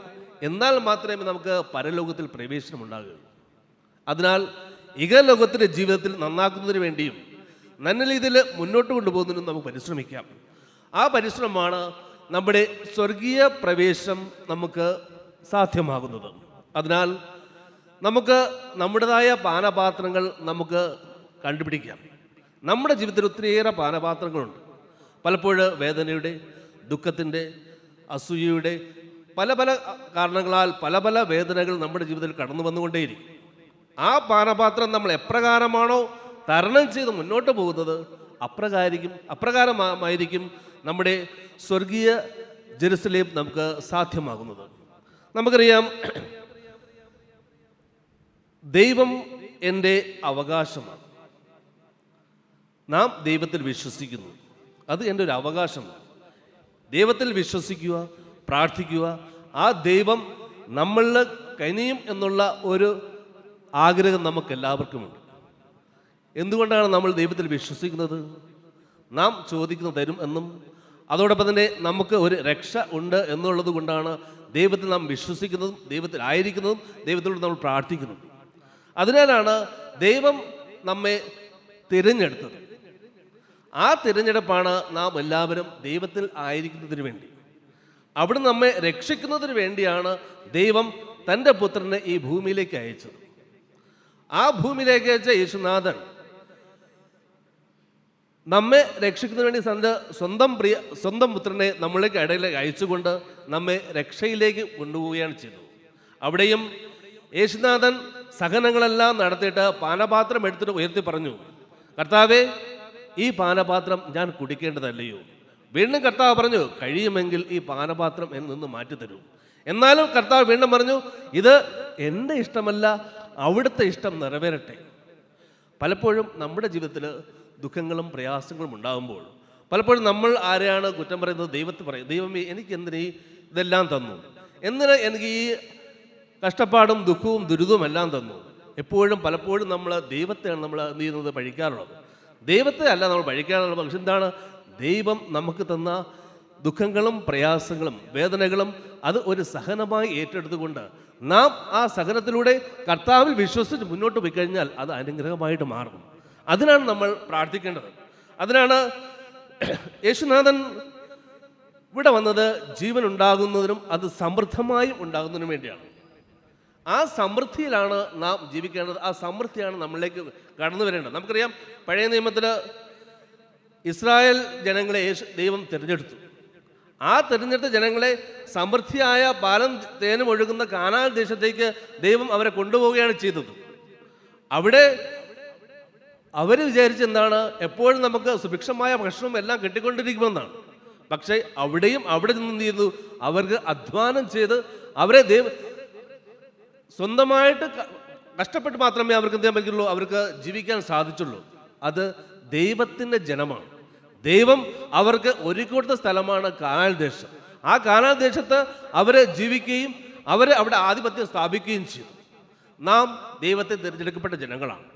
എന്നാൽ മാത്രമേ നമുക്ക് പരലോകത്തിൽ പ്രവേശനം ഉണ്ടാകുകയുള്ളൂ. അതിനാൽ ഇഹലോകത്തിലെ ജീവിതത്തിൽ നന്നാക്കുന്നതിന് വേണ്ടിയും നല്ല രീതിയിൽ മുന്നോട്ട് കൊണ്ടുപോകുന്നതിനും നമുക്ക് പരിശ്രമിക്കാം. ആ പരിശ്രമമാണ് നമ്മുടെ സ്വർഗീയ പ്രവേശം നമുക്ക് സാധ്യമാകുന്നത്. അതിനാൽ നമുക്ക് നമ്മുടേതായ പാനപാത്രങ്ങൾ നമുക്ക് കണ്ടുപിടിക്കാം. നമ്മുടെ ജീവിതത്തിൽ ഒത്തിരിയേറെ പാനപാത്രങ്ങളുണ്ട്. പലപ്പോഴും വേദനയുടെ, ദുഃഖത്തിൻ്റെ, അസൂയയുടെ പല പല കാരണങ്ങളാൽ പല പല വേദനകൾ നമ്മുടെ ജീവിതത്തിൽ കടന്നു വന്നുകൊണ്ടേയിരിക്കും. ആ പാനപാത്രം നമ്മൾ എപ്രകാരമാണോ തരണം ചെയ്ത് മുന്നോട്ട് പോകുന്നത് അപ്രകാരമായിരിക്കും നമ്മുടെ സ്വർഗീയ ജെറുസലേം നമുക്ക് സാധ്യമാകുന്നത്. നമുക്കറിയാം, ദൈവം എൻ്റെ അവകാശമാണ്. നാം ദൈവത്തിൽ വിശ്വസിക്കുന്നു, അത് എൻ്റെ ഒരു അവകാശമാണ്. ദൈവത്തിൽ വിശ്വസിക്കുക, പ്രാർത്ഥിക്കുക, ആ ദൈവം നമ്മളിൽ കനിയും എന്നുള്ള ഒരു ആഗ്രഹം നമുക്കെല്ലാവർക്കുമുണ്ട്. എന്തുകൊണ്ടാണ് നമ്മൾ ദൈവത്തിൽ വിശ്വസിക്കുന്നത്? നാം ചോദിക്കുന്നത് തരും എന്നും അതോടൊപ്പം തന്നെ നമുക്ക് ഒരു രക്ഷ ഉണ്ട് എന്നുള്ളത് കൊണ്ടാണ് ദൈവത്തിൽ നാം വിശ്വസിക്കുന്നതും ദൈവത്തിൽ ആയിരിക്കുന്നതും ദൈവത്തിലൂടെ നമ്മൾ പ്രാർത്ഥിക്കുന്നതും. അതിനാലാണ് ദൈവം നമ്മെ തിരഞ്ഞെടുത്തത്. ആ തിരഞ്ഞെടുപ്പാണ് നാം എല്ലാവരും ദൈവത്തിൽ ആയിരിക്കുന്നതിന് വേണ്ടി. അവിടെ നമ്മെ രക്ഷിക്കുന്നതിന് വേണ്ടിയാണ് ദൈവം തൻ്റെ പുത്രനെ ഈ ഭൂമിയിലേക്ക് അയച്ചത്. ആ ഭൂമിയിലേക്ക് അയച്ച യേശുനാഥൻ നമ്മെ രക്ഷിക്കുന്നതിന് വേണ്ടി തൻ്റെ സ്വന്തം പുത്രനെ നമ്മളിലേക്ക് ഇടയിലേക്ക് അയച്ചുകൊണ്ട് നമ്മെ രക്ഷയിലേക്ക് കൊണ്ടുപോവുകയാണ് ചെയ്തത്. അവിടെയും യേശുനാഥൻ സഹനങ്ങളെല്ലാം നടത്തിയിട്ട് പാനപാത്രം എടുത്തിട്ട് ഉയർത്തി പറഞ്ഞു, കർത്താവേ, ഈ പാനപാത്രം ഞാൻ കുടിക്കേണ്ടതല്ലയോ? വീണ്ടും കർത്താവ് പറഞ്ഞു, കഴിയുമെങ്കിൽ ഈ പാനപാത്രം എന്നിൽ നിന്ന് മാറ്റിത്തരൂ. എന്നാലും കർത്താവ് വീണ്ടും പറഞ്ഞു, ഇത് എൻ്റെ ഇഷ്ടമല്ല, അവിടുത്തെ ഇഷ്ടം നിറവേറട്ടെ. പലപ്പോഴും നമ്മുടെ ജീവിതത്തിൽ ദുഃഖങ്ങളും പ്രയാസങ്ങളും ഉണ്ടാകുമ്പോൾ പലപ്പോഴും നമ്മൾ ആരെയാണ് കുറ്റം പറയുന്നത്? ദൈവത്തെ പറയും. ദൈവമേ, എനിക്ക് എന്തിനീ ഇതെല്ലാം തന്നു? എന്തിന് എനിക്ക് ഈ കഷ്ടപ്പാടും ദുഃഖവും ദുരിതവും എല്ലാം തന്നു? പലപ്പോഴും നമ്മൾ ദൈവത്തെയാണ് നമ്മൾ എന്ത് ചെയ്യുന്നത്? പഴിക്കാറുള്ളത്. ദൈവത്തെ അല്ല നമ്മൾ പഴിക്കാറുള്ളത്. പക്ഷെ എന്താണ്? ദൈവം നമുക്ക് തന്ന ദുഃഖങ്ങളും പ്രയാസങ്ങളും വേദനകളും അത് ഒരു സഹനമായി ഏറ്റെടുത്തുകൊണ്ട് നാം ആ സഹനത്തിലൂടെ കർത്താവിൽ വിശ്വസിച്ച് മുന്നോട്ട് പോയി കഴിഞ്ഞാൽ അത് അനുഗ്രഹമായിട്ട് മാറും. അതിനാണ് നമ്മൾ പ്രാർത്ഥിക്കേണ്ടത്. അതിനാണ് യേശുനാഥൻ ഇവിടെ വന്നത് ജീവൻ ഉണ്ടാകുന്നതിനും അത് സമൃദ്ധമായും ഉണ്ടാകുന്നതിനും വേണ്ടിയാണ്. ആ സമൃദ്ധിയിലാണ് നാം ജീവിക്കേണ്ടത്. ആ സമൃദ്ധിയാണ് നമ്മളിലേക്ക് കടന്നു വരേണ്ടത്. നമുക്കറിയാം, പഴയ നിയമത്തിൽ ഇസ്രായേൽ ജനങ്ങളെ ദൈവം തിരഞ്ഞെടുത്തു. ആ തിരഞ്ഞെടുത്ത ജനങ്ങളെ സമൃദ്ധിയായ പാലും തേനും ഒഴുകുന്ന കാനാൻ ദേശത്തേക്ക് ദൈവം അവരെ കൊണ്ടുപോവുകയാണ് ചെയ്തത്. അവിടെ അവർ വിചാരിച്ചെന്താണ്? എപ്പോഴും നമുക്ക് സുഭിക്ഷമായ ഭക്ഷണം എല്ലാം കിട്ടിക്കൊണ്ടിരിക്കുമെന്നാണ്. പക്ഷേ അവിടെ നിന്ന് എന്ത് ചെയ്തു? അവർക്ക് അധ്വാനം ചെയ്ത് അവരെ സ്വന്തമായിട്ട് കഷ്ടപ്പെട്ട് മാത്രമേ അവർക്ക് എന്ത് ചെയ്യാൻ പറ്റുള്ളൂ, അവർക്ക് ജീവിക്കാൻ സാധിച്ചുള്ളൂ. അത് ദൈവത്തിൻ്റെ ജനമാണ്. ദൈവം അവർക്ക് ഒരുക്കിക്കൊടുത്ത സ്ഥലമാണ് കാനാൻ ദേശം. ആ കാനാൻ ദേശത്ത് അവർ ജീവിക്കുകയും അവർ അവിടെ ആധിപത്യം സ്ഥാപിക്കുകയും ചെയ്തു. നാം ദൈവത്തെ തിരഞ്ഞെടുക്കപ്പെട്ട ജനങ്ങളാണ്.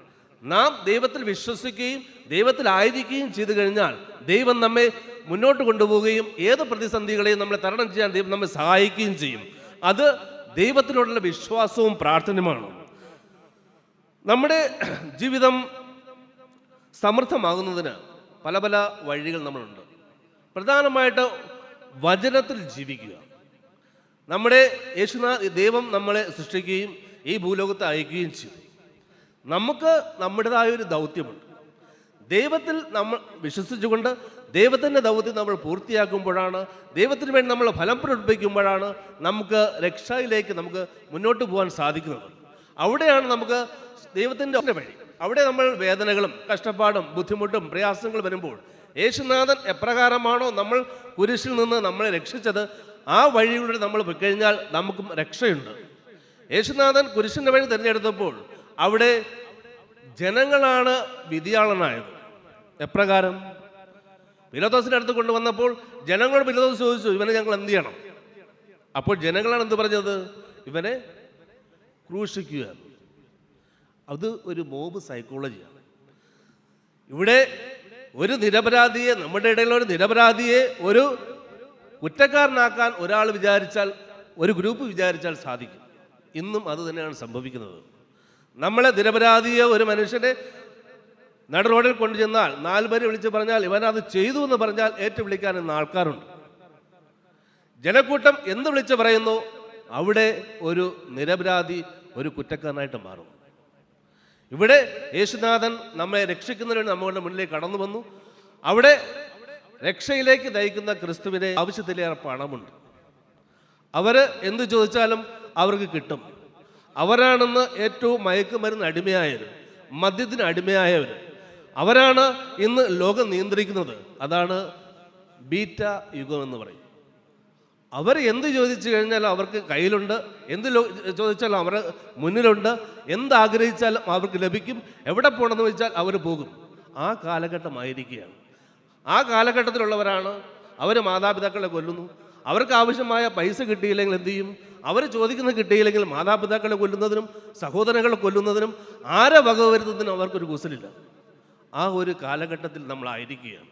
നാം ദൈവത്തിൽ വിശ്വസിക്കുകയും ദൈവത്തിലായിരിക്കുകയും ചെയ്തു കഴിഞ്ഞാൽ ദൈവം നമ്മെ മുന്നോട്ട് കൊണ്ടുപോവുകയും ഏത് പ്രതിസന്ധികളെയും നമ്മളെ തരണം ചെയ്യാൻ ദൈവം നമ്മെ സഹായിക്കുകയും ചെയ്യും. അത് ദൈവത്തിനോടുള്ള വിശ്വാസവും പ്രാർത്ഥനയുമാണ്. നമ്മുടെ ജീവിതം സമൃദ്ധമാകുന്നതിന് പല പല വഴികൾ നമ്മളുണ്ട്. പ്രധാനമായിട്ട് വചനത്തിൽ ജീവിക്കുക. നമ്മുടെ ദൈവം നമ്മളെ സൃഷ്ടിക്കുകയും ഈ ഭൂലോകത്ത് അയക്കുകയും ചെയ്തു. നമുക്ക് നമ്മുടേതായ ഒരു ദൗത്യമുണ്ട്. ദൈവത്തിൽ നമ്മൾ വിശ്വസിച്ചുകൊണ്ട് ദൈവത്തിൻ്റെ ദൗത്യം നമ്മൾ പൂർത്തിയാക്കുമ്പോഴാണ്, ദൈവത്തിന് വേണ്ടി നമ്മൾ ഫലം പ്രകടിപ്പിക്കുമ്പോഴാണ് നമുക്ക് രക്ഷയിലേക്ക് നമുക്ക് മുന്നോട്ട് പോകാൻ സാധിക്കുന്നത്. അവിടെയാണ് നമുക്ക് ദൈവത്തിൻ്റെ വഴി. അവിടെ നമ്മൾ വേദനകളും കഷ്ടപ്പാടും ബുദ്ധിമുട്ടും പ്രയാസങ്ങളും വരുമ്പോൾ യേശുനാഥൻ എപ്രകാരമാണോ നമ്മൾ കുരിശിൽ നിന്ന് നമ്മളെ രക്ഷിച്ചത്, ആ വഴിയിലൂടെ നമ്മൾ പോയി കഴിഞ്ഞാൽ നമുക്കും രക്ഷയുണ്ട്. യേശുനാഥൻ കുരിശിൻ്റെ വഴി തിരഞ്ഞെടുത്തപ്പോൾ അവിടെ ജനങ്ങളാണ് വിധിയാളനായത്. എപ്രകാരം? പീലാത്തോസിൻ്റെ അടുത്ത് കൊണ്ടുവന്നപ്പോൾ ജനങ്ങളോട് പീലാത്തോസ് ചോദിച്ചു, ഇവനെ ഞങ്ങൾ എന്ത് ചെയ്യണം? അപ്പോൾ ജനങ്ങളാണ് എന്ത് പറഞ്ഞത്? ഇവനെ ക്രൂശിക്കുക. അത് ഒരു മോബ് സൈക്കോളജിയാണ്. ഇവിടെ ഒരു നിരപരാധിയെ, നമ്മുടെ ഇടയിലൊരു നിരപരാധിയെ ഒരു കുറ്റക്കാരനാക്കാൻ ഒരാൾ വിചാരിച്ചാൽ, ഒരു ഗ്രൂപ്പ് വിചാരിച്ചാൽ സാധിക്കും. ഇന്നും അത് തന്നെയാണ് സംഭവിക്കുന്നത്. നമ്മളെ നിരപരാധിയെ, ഒരു മനുഷ്യനെ നട റോഡിൽ കൊണ്ടുചെന്നാൽ 4 പേര് വിളിച്ച് പറഞ്ഞാൽ ഇവനത് ചെയ്തു എന്ന് പറഞ്ഞാൽ ഏറ്റുവിളിക്കാൻ ഇന്ന് ആൾക്കാരുണ്ട്. ജനക്കൂട്ടം എന്ത് വിളിച്ച് പറയുന്നു, അവിടെ ഒരു നിരപരാധി ഒരു കുറ്റക്കാരനായിട്ട് മാറും. ഇവിടെ യേശുനാഥൻ നമ്മളെ രക്ഷിക്കുന്നതിന് വേണ്ടി നമ്മുടെ മുന്നിലേക്ക് കടന്നു വന്നു. അവിടെ രക്ഷയിലേക്ക് നയിക്കുന്ന ക്രിസ്തുവിനെ ആവശ്യത്തിലേറെ പണമുണ്ട്. അവർ എന്ത് ചോദിച്ചാലും അവർക്ക് കിട്ടും. അവരാണെന്ന് ഏറ്റവും മയക്കുമരുന്ന് അടിമയായവർ, മദ്യത്തിന് അടിമയായവർ, അവരാണ് ഇന്ന് ലോകം നിയന്ത്രിക്കുന്നത്. അതാണ് ബീറ്റ യുഗം എന്ന് പറയും. അവർ എന്ത് ചോദിച്ചു കഴിഞ്ഞാലും അവർക്ക് കയ്യിലുണ്ട്, എന്ത് ചോദിച്ചാലും അവർ മുന്നിലുണ്ട്, എന്താഗ്രഹിച്ചാലും അവർക്ക് ലഭിക്കും. എവിടെ പോകണമെന്ന് വെച്ചാൽ അവർ പോകും. ആ കാലഘട്ടമായിരിക്കുകയാണ്. ആ കാലഘട്ടത്തിലുള്ളവരാണ്. അവർ മാതാപിതാക്കളെ കൊല്ലുന്നു. അവർക്ക് ആവശ്യമായ പൈസ കിട്ടിയില്ലെങ്കിൽ എന്ത് ചെയ്യും? അവർ ചോദിക്കുന്നത് കിട്ടിയില്ലെങ്കിൽ മാതാപിതാക്കളെ കൊല്ലുന്നതിനും സഹോദരങ്ങളെ കൊല്ലുന്നതിനും ആരെ വക വരുന്നതിനും അവർക്കൊരു കൂസലില്ല. ആ ഒരു കാലഘട്ടത്തിൽ നമ്മളായിരിക്കുകയാണ്.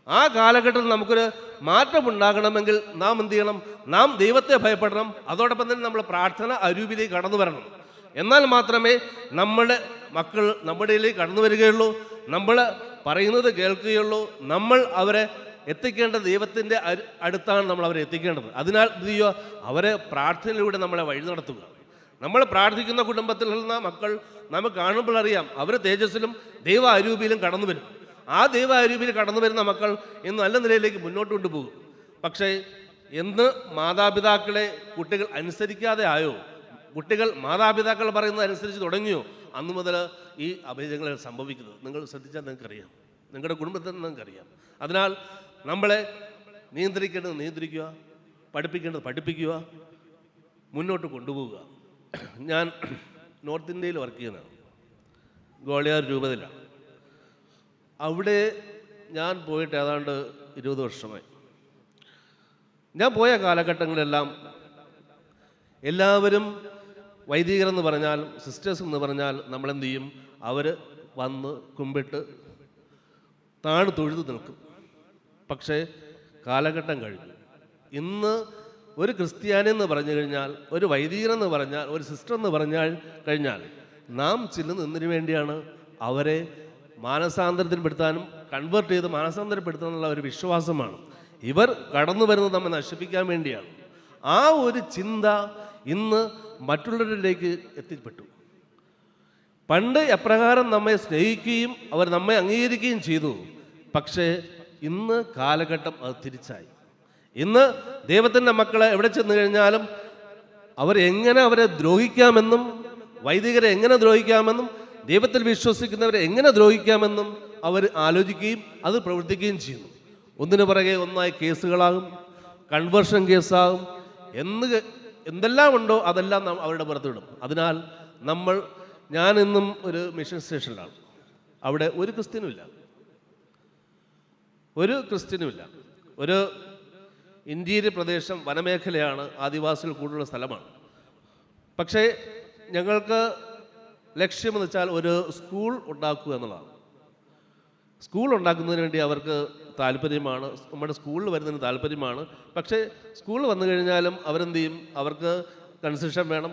ആ കാലഘട്ടത്തിൽ നമുക്കൊരു മാറ്റമുണ്ടാകണമെങ്കിൽ നാം എന്ത് ചെയ്യണം? നാം ദൈവത്തെ ഭയപ്പെടണം. അതോടൊപ്പം തന്നെ നമ്മൾ പ്രാർത്ഥന അരൂപിലേക്ക് കടന്നു വരണം. എന്നാൽ മാത്രമേ നമ്മുടെ മക്കൾ നമ്മുടെ ഇടയിലേക്ക് കടന്നു വരികയുള്ളൂ, നമ്മൾ പറയുന്നത് കേൾക്കുകയുള്ളൂ, നമ്മൾ അവരെ എത്തിക്കേണ്ടത് ദൈവത്തിൻ്റെ അടുത്താണ് നമ്മൾ അവരെ എത്തിക്കേണ്ടത്. അതിനാൽ എന്ത് ചെയ്യുക? അവരെ പ്രാർത്ഥനയിലൂടെ നമ്മളെ വഴി നടത്തുക. നമ്മൾ പ്രാർത്ഥിക്കുന്ന കുടുംബത്തിൽ നിന്ന് മക്കൾ നമുക്ക് കാണുമ്പോൾ അറിയാം അവർ തേജസ്സിലും ദൈവ അരൂപിയിലും കടന്നു വരും. ആ ദൈവ അരൂപിയിൽ കടന്നു വരുന്ന മക്കൾ ഇന്ന് നല്ല നിലയിലേക്ക് മുന്നോട്ട് കൊണ്ടുപോകും. പക്ഷേ എന്ന് മാതാപിതാക്കളെ കുട്ടികൾ അനുസരിക്കാതെ ആയോ, കുട്ടികൾ മാതാപിതാക്കൾ പറയുന്നത് അനുസരിച്ച് തുടങ്ങിയോ, അന്നു മുതൽ ഈ അപജയങ്ങൾ സംഭവിക്കുന്നത് നിങ്ങൾ ശ്രദ്ധിച്ചാൽ നിങ്ങൾക്കറിയാം, നിങ്ങളുടെ കുടുംബത്തിൽ നിങ്ങൾക്കറിയാം. അതിനാൽ നമ്മളെ നിയന്ത്രിക്കേണ്ടത് നിയന്ത്രിക്കുക, പഠിപ്പിക്കേണ്ടത് പഠിപ്പിക്കുക, മുന്നോട്ട് കൊണ്ടുപോവുക. ഞാൻ നോർത്ത് ഇന്ത്യയിൽ വർക്ക് ചെയ്യുന്നതാണ്, ഗ്വാളിയാർ രൂപതയിലാണ്. അവിടെ ഞാൻ പോയിട്ട് ഏതാണ്ട് 20 വർഷമായി. ഞാൻ പോയ കാലഘട്ടങ്ങളിലെല്ലാം എല്ലാവരും വൈദികരെന്ന് പറഞ്ഞാൽ, സിസ്റ്റേഴ്സ് എന്ന് പറഞ്ഞാൽ നമ്മളെന്ത് ചെയ്യും? അവർ വന്ന് കുമ്പിട്ട് താഴ് തൊഴുതു നിൽക്കും. പക്ഷേ കാലഘട്ടം കഴിഞ്ഞു. ഇന്ന് ഒരു ക്രിസ്ത്യാനി എന്ന് പറഞ്ഞു കഴിഞ്ഞാൽ, ഒരു വൈദികരെന്ന് പറഞ്ഞാൽ, ഒരു സിസ്റ്റർ എന്ന് കഴിഞ്ഞാൽ നാം ചെല്ലുന്ന എന്തിനു വേണ്ടിയാണ്? അവരെ മാനസാന്തരത്തിൽപ്പെടുത്താനും കൺവേർട്ട് ചെയ്ത് മാനസാന്തരപ്പെടുത്താനുള്ള ഒരു വിശ്വാസമാണ്. ഇവർ കടന്നു വരുന്നത് നമ്മെ നശിപ്പിക്കാൻ വേണ്ടിയാണ്. ആ ഒരു ചിന്ത ഇന്ന് മറ്റുള്ളവരിലേക്ക് എത്തിപ്പെട്ടു. പണ്ട് എപ്രകാരം നമ്മെ സ്നേഹിക്കുകയും അവർ നമ്മെ അംഗീകരിക്കുകയും ചെയ്തു. പക്ഷേ ഇന്ന് കാലഘട്ടം അത് തിരിച്ചായി. ഇന്ന് ദൈവത്തിൻ്റെ മക്കളെ എവിടെ ചെന്ന് കഴിഞ്ഞാലും അവരെങ്ങനെ അവരെ ദ്രോഹിക്കാമെന്നും, വൈദികരെ എങ്ങനെ ദ്രോഹിക്കാമെന്നും, ദൈവത്തിൽ വിശ്വസിക്കുന്നവരെ എങ്ങനെ ദ്രോഹിക്കാമെന്നും അവർ ആലോചിക്കുകയും അത് പ്രവർത്തിക്കുകയും ചെയ്യുന്നു. ഒന്നിനു പുറകെ ഒന്നായി കേസുകളാകും, കൺവേർഷൻ കേസാകും, എന്തെല്ലാം ഉണ്ടോ അതെല്ലാം നാം അവരുടെ പുറത്തുവിടും. അതിനാൽ ഞാനിന്നും ഒരു മിഷൻ സ്റ്റേഷനിലാണ്. അവിടെ ഒരു ക്രിസ്ത്യനുമില്ല. ഒരു ഇന്റീരിയർ പ്രദേശം, വനമേഖലയാണ്, ആദിവാസികൾ കൂടുതലുള്ള സ്ഥലമാണ്. പക്ഷേ ഞങ്ങൾക്ക് ലക്ഷ്യമെന്ന് വെച്ചാൽ ഒരു സ്കൂൾ ഉണ്ടാക്കുക എന്നുള്ളതാണ്. സ്കൂൾ ഉണ്ടാക്കുന്നതിന് വേണ്ടി അവർക്ക് താല്പര്യമാണ്, നമ്മുടെ സ്കൂളിൽ വരുന്നതിന് താല്പര്യമാണ്. പക്ഷേ സ്കൂളിൽ വന്നു കഴിഞ്ഞാലും അവരെന്ത് ചെയ്യും? അവർക്ക് കൺസെഷൻ വേണം,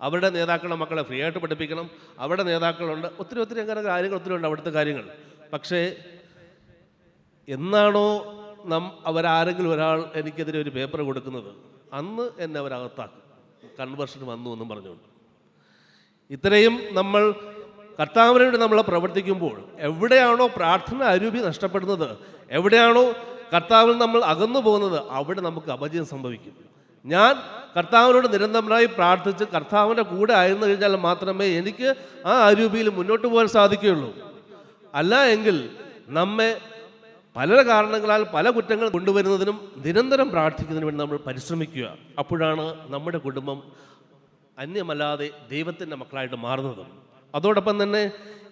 അവരുടെ നേതാക്കളുടെ മക്കളെ ഫ്രീ ആയിട്ട് പഠിപ്പിക്കണം, അവരുടെ നേതാക്കളുണ്ട്, ഒത്തിരി അങ്ങനെ കാര്യങ്ങൾ ഒത്തിരി ഉണ്ട് അവിടുത്തെ കാര്യങ്ങൾ. പക്ഷേ എന്നാണോ അവരാരെങ്കിലും ഒരാൾ എനിക്കെതിരെ ഒരു പേപ്പർ കൊടുക്കുന്നത്, അന്ന് എന്നെ അവരകത്താക്കും, കൺവേർഷൻ വന്നു എന്നും പറഞ്ഞുകൊണ്ട്. ഇത്രയും നമ്മൾ കർത്താവിന് വേണ്ടി നമ്മൾ പ്രവർത്തിക്കുമ്പോൾ എവിടെയാണോ പ്രാർത്ഥന അരൂപി നഷ്ടപ്പെടുന്നത്, എവിടെയാണോ കർത്താവിൽ നമ്മൾ അകന്നു പോകുന്നത്, അവിടെ നമുക്ക് അപജയം സംഭവിക്കും. ഞാൻ കർത്താവിനോട് നിരന്തരമായി പ്രാർത്ഥിച്ച് കർത്താവിൻ്റെ കൂടെ ആയിരുന്നു കഴിഞ്ഞാൽ മാത്രമേ എനിക്ക് ആ അരൂപിയിൽ മുന്നോട്ട് പോകാൻ സാധിക്കുകയുള്ളൂ. അല്ല എങ്കിൽ നമ്മെ പല കാരണങ്ങളാൽ പല കുറ്റങ്ങൾ കൊണ്ടുവരുന്നതിനും നിരന്തരം പ്രാർത്ഥിക്കുന്നതിനും വേണ്ടി നമ്മൾ പരിശ്രമിക്കുക. അപ്പോഴാണ് നമ്മുടെ കുടുംബം അന്യമല്ലാതെ ദൈവത്തിൻ്റെ മക്കളായിട്ട് മാറുന്നത്. അതോടൊപ്പം തന്നെ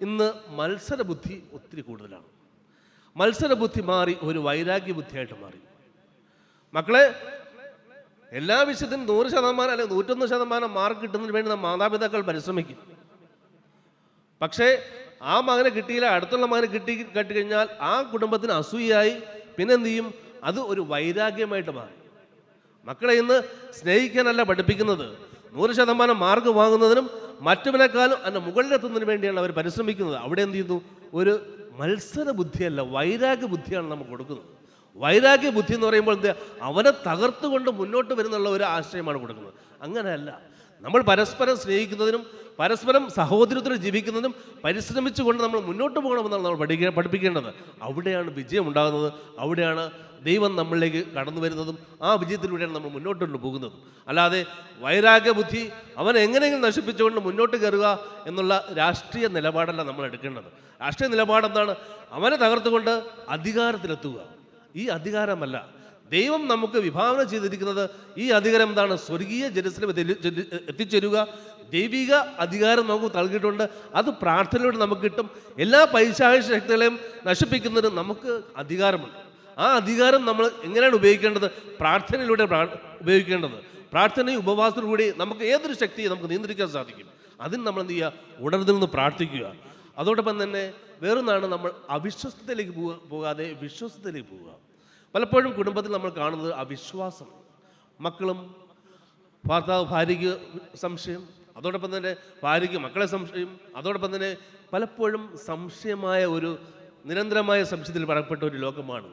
ഇന്ന് മത്സരബുദ്ധി ഒത്തിരി കൂടുതലാണ്. മത്സരബുദ്ധി മാറി ഒരു വൈരാഗ്യ ബുദ്ധിയായിട്ട് മാറി. മക്കളെ എല്ലാ വിഷയത്തിനും 100% അല്ലെങ്കിൽ 101% മാർക്ക് കിട്ടുന്നതിന് വേണ്ടി നാം മാതാപിതാക്കൾ പരിശ്രമിക്കും. പക്ഷേ ആ മകനെ കിട്ടിയില്ല, അടുത്തുള്ള മകനെ കിട്ടിക്കഴിഞ്ഞാൽ ആ കുടുംബത്തിന് അസൂയായി പിന്നെന്ത് ചെയ്യും? അത് ഒരു വൈരാഗ്യമായിട്ട് മാറി. മക്കളെ ഇന്ന് സ്നേഹിക്കാനല്ല പഠിപ്പിക്കുന്നത്, 100% മാർക്ക് വാങ്ങുന്നതിനും മറ്റവനേക്കാളും അതിൻ്റെ മുകളിലെത്തുന്നതിന് വേണ്ടിയാണ് അവർ പരിശ്രമിക്കുന്നത്. അവിടെ എന്ത് ചെയ്യുന്നു? ഒരു മത്സര ബുദ്ധിയല്ല, വൈരാഗ്യ ബുദ്ധിയാണ് നമുക്ക് കൊടുക്കുന്നത്. വൈരാഗ്യ ബുദ്ധി എന്ന് പറയുമ്പോൾ എന്താ? അവനെ തകർത്തുകൊണ്ട് മുന്നോട്ട് വരുന്നുള്ള ഒരു ആശയമാണ് കൊടുക്കുന്നത്. അങ്ങനെയല്ല, നമ്മൾ പരസ്പരം സ്നേഹിക്കുന്നതിനും പരസ്പരം സഹോദരത്തിൽ ജീവിക്കുന്നതിനും പരിശ്രമിച്ചുകൊണ്ട് നമ്മൾ മുന്നോട്ട് പോകണമെന്നാണ് നമ്മൾ പഠിപ്പിക്കേണ്ടത്. അവിടെയാണ് വിജയം ഉണ്ടാകുന്നത്, അവിടെയാണ് ദൈവം നമ്മളിലേക്ക് കടന്നു വരുന്നതും ആ വിജയത്തിലൂടെയാണ് നമ്മൾ മുന്നോട്ട് പോകുന്നതും. അല്ലാതെ വൈരാഗ്യ ബുദ്ധി അവൻ എങ്ങനെയെങ്കിലും നശിപ്പിച്ചുകൊണ്ട് മുന്നോട്ട് കയറുക എന്നുള്ള രാഷ്ട്രീയ നിലപാടല്ല നമ്മൾ എടുക്കേണ്ടത്. രാഷ്ട്രീയ നിലപാടെന്താണ്? അവനെ തകർത്തുകൊണ്ട് അധികാരത്തിലെത്തുക. ഈ അധികാരമല്ല ദൈവം നമുക്ക് വിഭാവന ചെയ്തിരിക്കുന്നത്. ഈ അധികാരം എന്താണ്? സ്വർഗീയ ജെറുസലേം എത്തിച്ചേരുക. ദൈവിക അധികാരം നമുക്ക് നൽകിയിട്ടുണ്ട്. അത് പ്രാർത്ഥനയിലൂടെ നമുക്ക് കിട്ടും. എല്ലാ പൈശാചിക ശക്തികളെയും നശിപ്പിക്കുന്നതിന് നമുക്ക് അധികാരമുണ്ട്. ആ അധികാരം നമ്മൾ എങ്ങനെയാണ് ഉപയോഗിക്കേണ്ടത്? പ്രാർത്ഥനയിലൂടെ ഉപയോഗിക്കേണ്ടത്. പ്രാർത്ഥനയും ഉപവാസത്തിലൂടെ നമുക്ക് ഏതൊരു ശക്തിയെ നമുക്ക് നിയന്ത്രിക്കാൻ സാധിക്കും. അതിന് നമ്മൾ എന്ത് ചെയ്യുക? ഉണർന്നു നിന്ന് പ്രാർത്ഥിക്കുക. അതോടൊപ്പം തന്നെ വേറൊന്നാണ് നമ്മൾ അവിശ്വസ്തത്തിലേക്ക് പോകാതെ വിശ്വസ്തത്തിലേക്ക് പോവുക. പലപ്പോഴും കുടുംബത്തിൽ നമ്മൾ കാണുന്നത് അവിശ്വാസം. മക്കളും ഭർത്താവ് ഭാര്യയ്ക്ക് സംശയം, അതോടൊപ്പം തന്നെ ഭാര്യയ്ക്ക് മക്കളെ സംശയം, അതോടൊപ്പം തന്നെ പലപ്പോഴും സംശയമായ ഒരു നിരന്തരമായ സംശയത്തിൽ പറയപ്പെട്ട ഒരു ലോകമാണ്.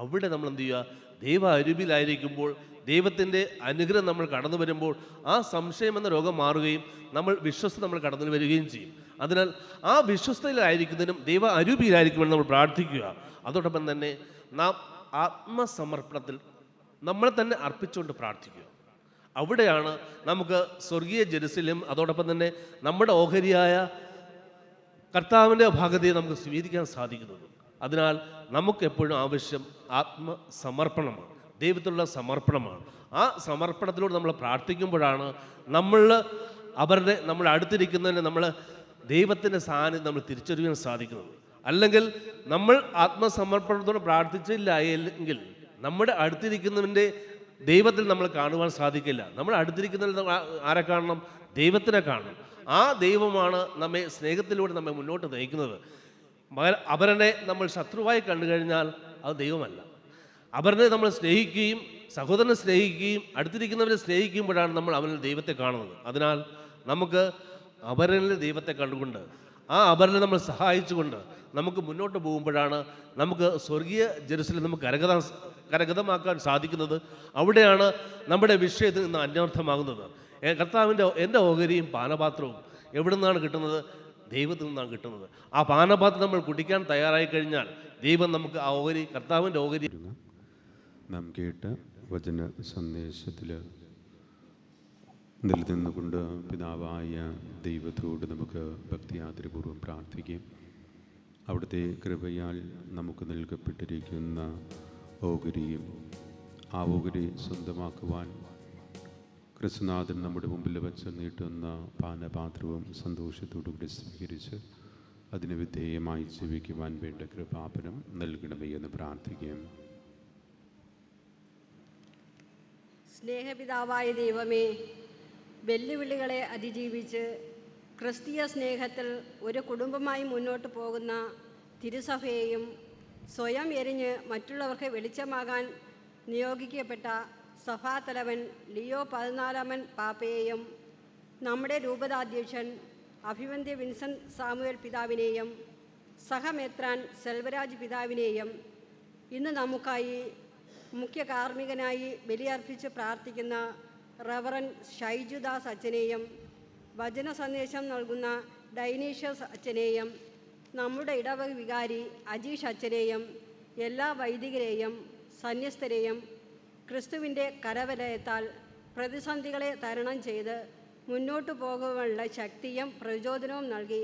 അവിടെ നമ്മൾ എന്ത് ചെയ്യുക? ദൈവ അരുവിലായിരിക്കുമ്പോൾ, ദൈവത്തിൻ്റെ അനുഗ്രഹം നമ്മൾ കടന്നു വരുമ്പോൾ ആ സംശയം എന്ന രോഗം മാറുകയും നമ്മൾ വിശ്വസ്ത നമ്മൾ കടന്നു വരികയും ചെയ്യും. അതിനാൽ ആ വിശ്വസ്തയിലായിരിക്കുന്നതിനും ദൈവ അരൂപിയിലായിരിക്കുമെന്ന് നമ്മൾ പ്രാർത്ഥിക്കുക. അതോടൊപ്പം തന്നെ നാം ആത്മസമർപ്പണത്തിൽ നമ്മളെ തന്നെ അർപ്പിച്ചുകൊണ്ട് പ്രാർത്ഥിക്കുക. അവിടെയാണ് നമുക്ക് സ്വർഗീയ ജെറുസലേം, അതോടൊപ്പം തന്നെ നമ്മുടെ ഓഹരിയായ കർത്താവിൻ്റെ ഭാഗതയെ നമുക്ക് സ്വീകരിക്കാൻ സാധിക്കുന്നത്. അതിനാൽ നമുക്ക് എപ്പോഴും ആവശ്യം ആത്മസമർപ്പണമാണ്, ദൈവത്തിലുള്ള സമർപ്പണമാണ്. ആ സമർപ്പണത്തിലൂടെ നമ്മൾ പ്രാർത്ഥിക്കുമ്പോഴാണ് നമ്മൾ അടുത്തിരിക്കുന്നതിന് നമ്മൾ ദൈവത്തിൻ്റെ സാന്നിധ്യം നമ്മൾ തിരിച്ചറിയാൻ സാധിക്കുന്നത്. അല്ലെങ്കിൽ നമ്മൾ ആത്മസമർപ്പണത്തോടെ പ്രാർത്ഥിച്ചില്ല എങ്കിൽ നമ്മുടെ അടുത്തിരിക്കുന്നതിൻ്റെ ദൈവത്തിൽ നമ്മൾ കാണുവാൻ സാധിക്കില്ല. നമ്മൾ അടുത്തിരിക്കുന്നതിൽ ആരെ കാണണം? ദൈവത്തിനെ കാണണം. ആ ദൈവമാണ് നമ്മെ സ്നേഹത്തിലൂടെ നമ്മെ മുന്നോട്ട് നയിക്കുന്നത്. അവരനെ നമ്മൾ ശത്രുവായി കണ്ടു കഴിഞ്ഞാൽ അത് ദൈവമല്ല. അവരെ നമ്മൾ സ്നേഹിക്കുകയും സഹോദരനെ സ്നേഹിക്കുകയും അടുത്തിരിക്കുന്നവരെ സ്നേഹിക്കുമ്പോഴാണ് നമ്മൾ അവരിൽ ദൈവത്തെ കാണുന്നത്. അതിനാൽ നമുക്ക് അവരിൽ ദൈവത്തെ കണ്ടുകൊണ്ട് ആ അവരിനെ നമ്മൾ സഹായിച്ചുകൊണ്ട് നമുക്ക് മുന്നോട്ട് പോകുമ്പോഴാണ് നമുക്ക് സ്വർഗീയ ജെറുസലേം നമുക്ക് കരഗതമാക്കാൻ സാധിക്കുന്നത്. അവിടെയാണ് നമ്മുടെ വിഷയത്തിൽ നിന്ന് അന്വർത്ഥമാകുന്നത്. കർത്താവിൻ്റെ എൻ്റെ ഓഹരിയും പാനപാത്രവും എവിടെ നിന്നാണ് കിട്ടുന്നത്? ദൈവത്തിൽ നിന്നാണ് കിട്ടുന്നത്. ആ പാനപാത്രം നമ്മൾ കുടിക്കാൻ തയ്യാറായി കഴിഞ്ഞാൽ ദൈവം നമുക്ക് ആ ഓഹരി, കർത്താവിൻ്റെ ഓഹരി. നാം കേട്ട വചന സന്ദേശത്തിൽ നിലനിന്നുകൊണ്ട് പിതാവായ ദൈവത്തോട് നമുക്ക് ഭക്തിയാദരപൂർവ്വം പ്രാർത്ഥിക്കാം. അവിടുത്തെ കൃപയാൽ നമുക്ക് നൽകപ്പെട്ടിരിക്കുന്ന ഓഹരിയും ആ ഓഹരി സ്വന്തമാക്കുവാൻ ക്രിസ്തുനാഥൻ നമ്മുടെ മുമ്പിൽ വെച്ച് നീട്ടുന്ന പാനപാത്രവും സന്തോഷത്തോടുകൂടി സ്വീകരിച്ച് അതിന് വിധേയമായി ജീവിക്കുവാൻ വേണ്ട കൃപാപനം നൽകണമേ എന്ന് പ്രാർത്ഥിക്കാം. സ്നേഹപിതാവായ ദൈവമേ, വെല്ലുവിളികളെ അതിജീവിച്ച് ക്രിസ്തീയ സ്നേഹത്തിൽ ഒരു കുടുംബമായി മുന്നോട്ട് പോകുന്ന തിരുസഭയെയും സ്വയം എരിഞ്ഞ് മറ്റുള്ളവർക്ക് വെളിച്ചമാകാൻ നിയോഗിക്കപ്പെട്ട സഭാതലവൻ ലിയോ 14 പാപ്പയെയും നമ്മുടെ രൂപതാധ്യക്ഷൻ അഭിവന്ദ്യ വിൻസെൻ്റ് സാമുവേൽ പിതാവിനെയും സഹമെത്രാൻ സെൽവരാജ് പിതാവിനെയും ഇന്ന് നമുക്കായി മുഖ്യ കാർമ്മികനായി ബലിയർപ്പിച്ച് പ്രാർത്ഥിക്കുന്ന റവറൻ ഷൈജുദാസ് അച്ഛനെയും വചന സന്ദേശം നൽകുന്ന ഡൈനീഷ്യസ് അച്ഛനെയും നമ്മുടെ ഇടവക വികാരി അജീഷ് അച്ഛനെയും എല്ലാ വൈദികരെയും സന്യസ്തരെയും ക്രിസ്തുവിൻ്റെ കരവലയത്താൽ പ്രതിസന്ധികളെ തരണം ചെയ്ത് മുന്നോട്ടു പോകുവാനുള്ള ശക്തിയും പ്രചോദനവും നൽകി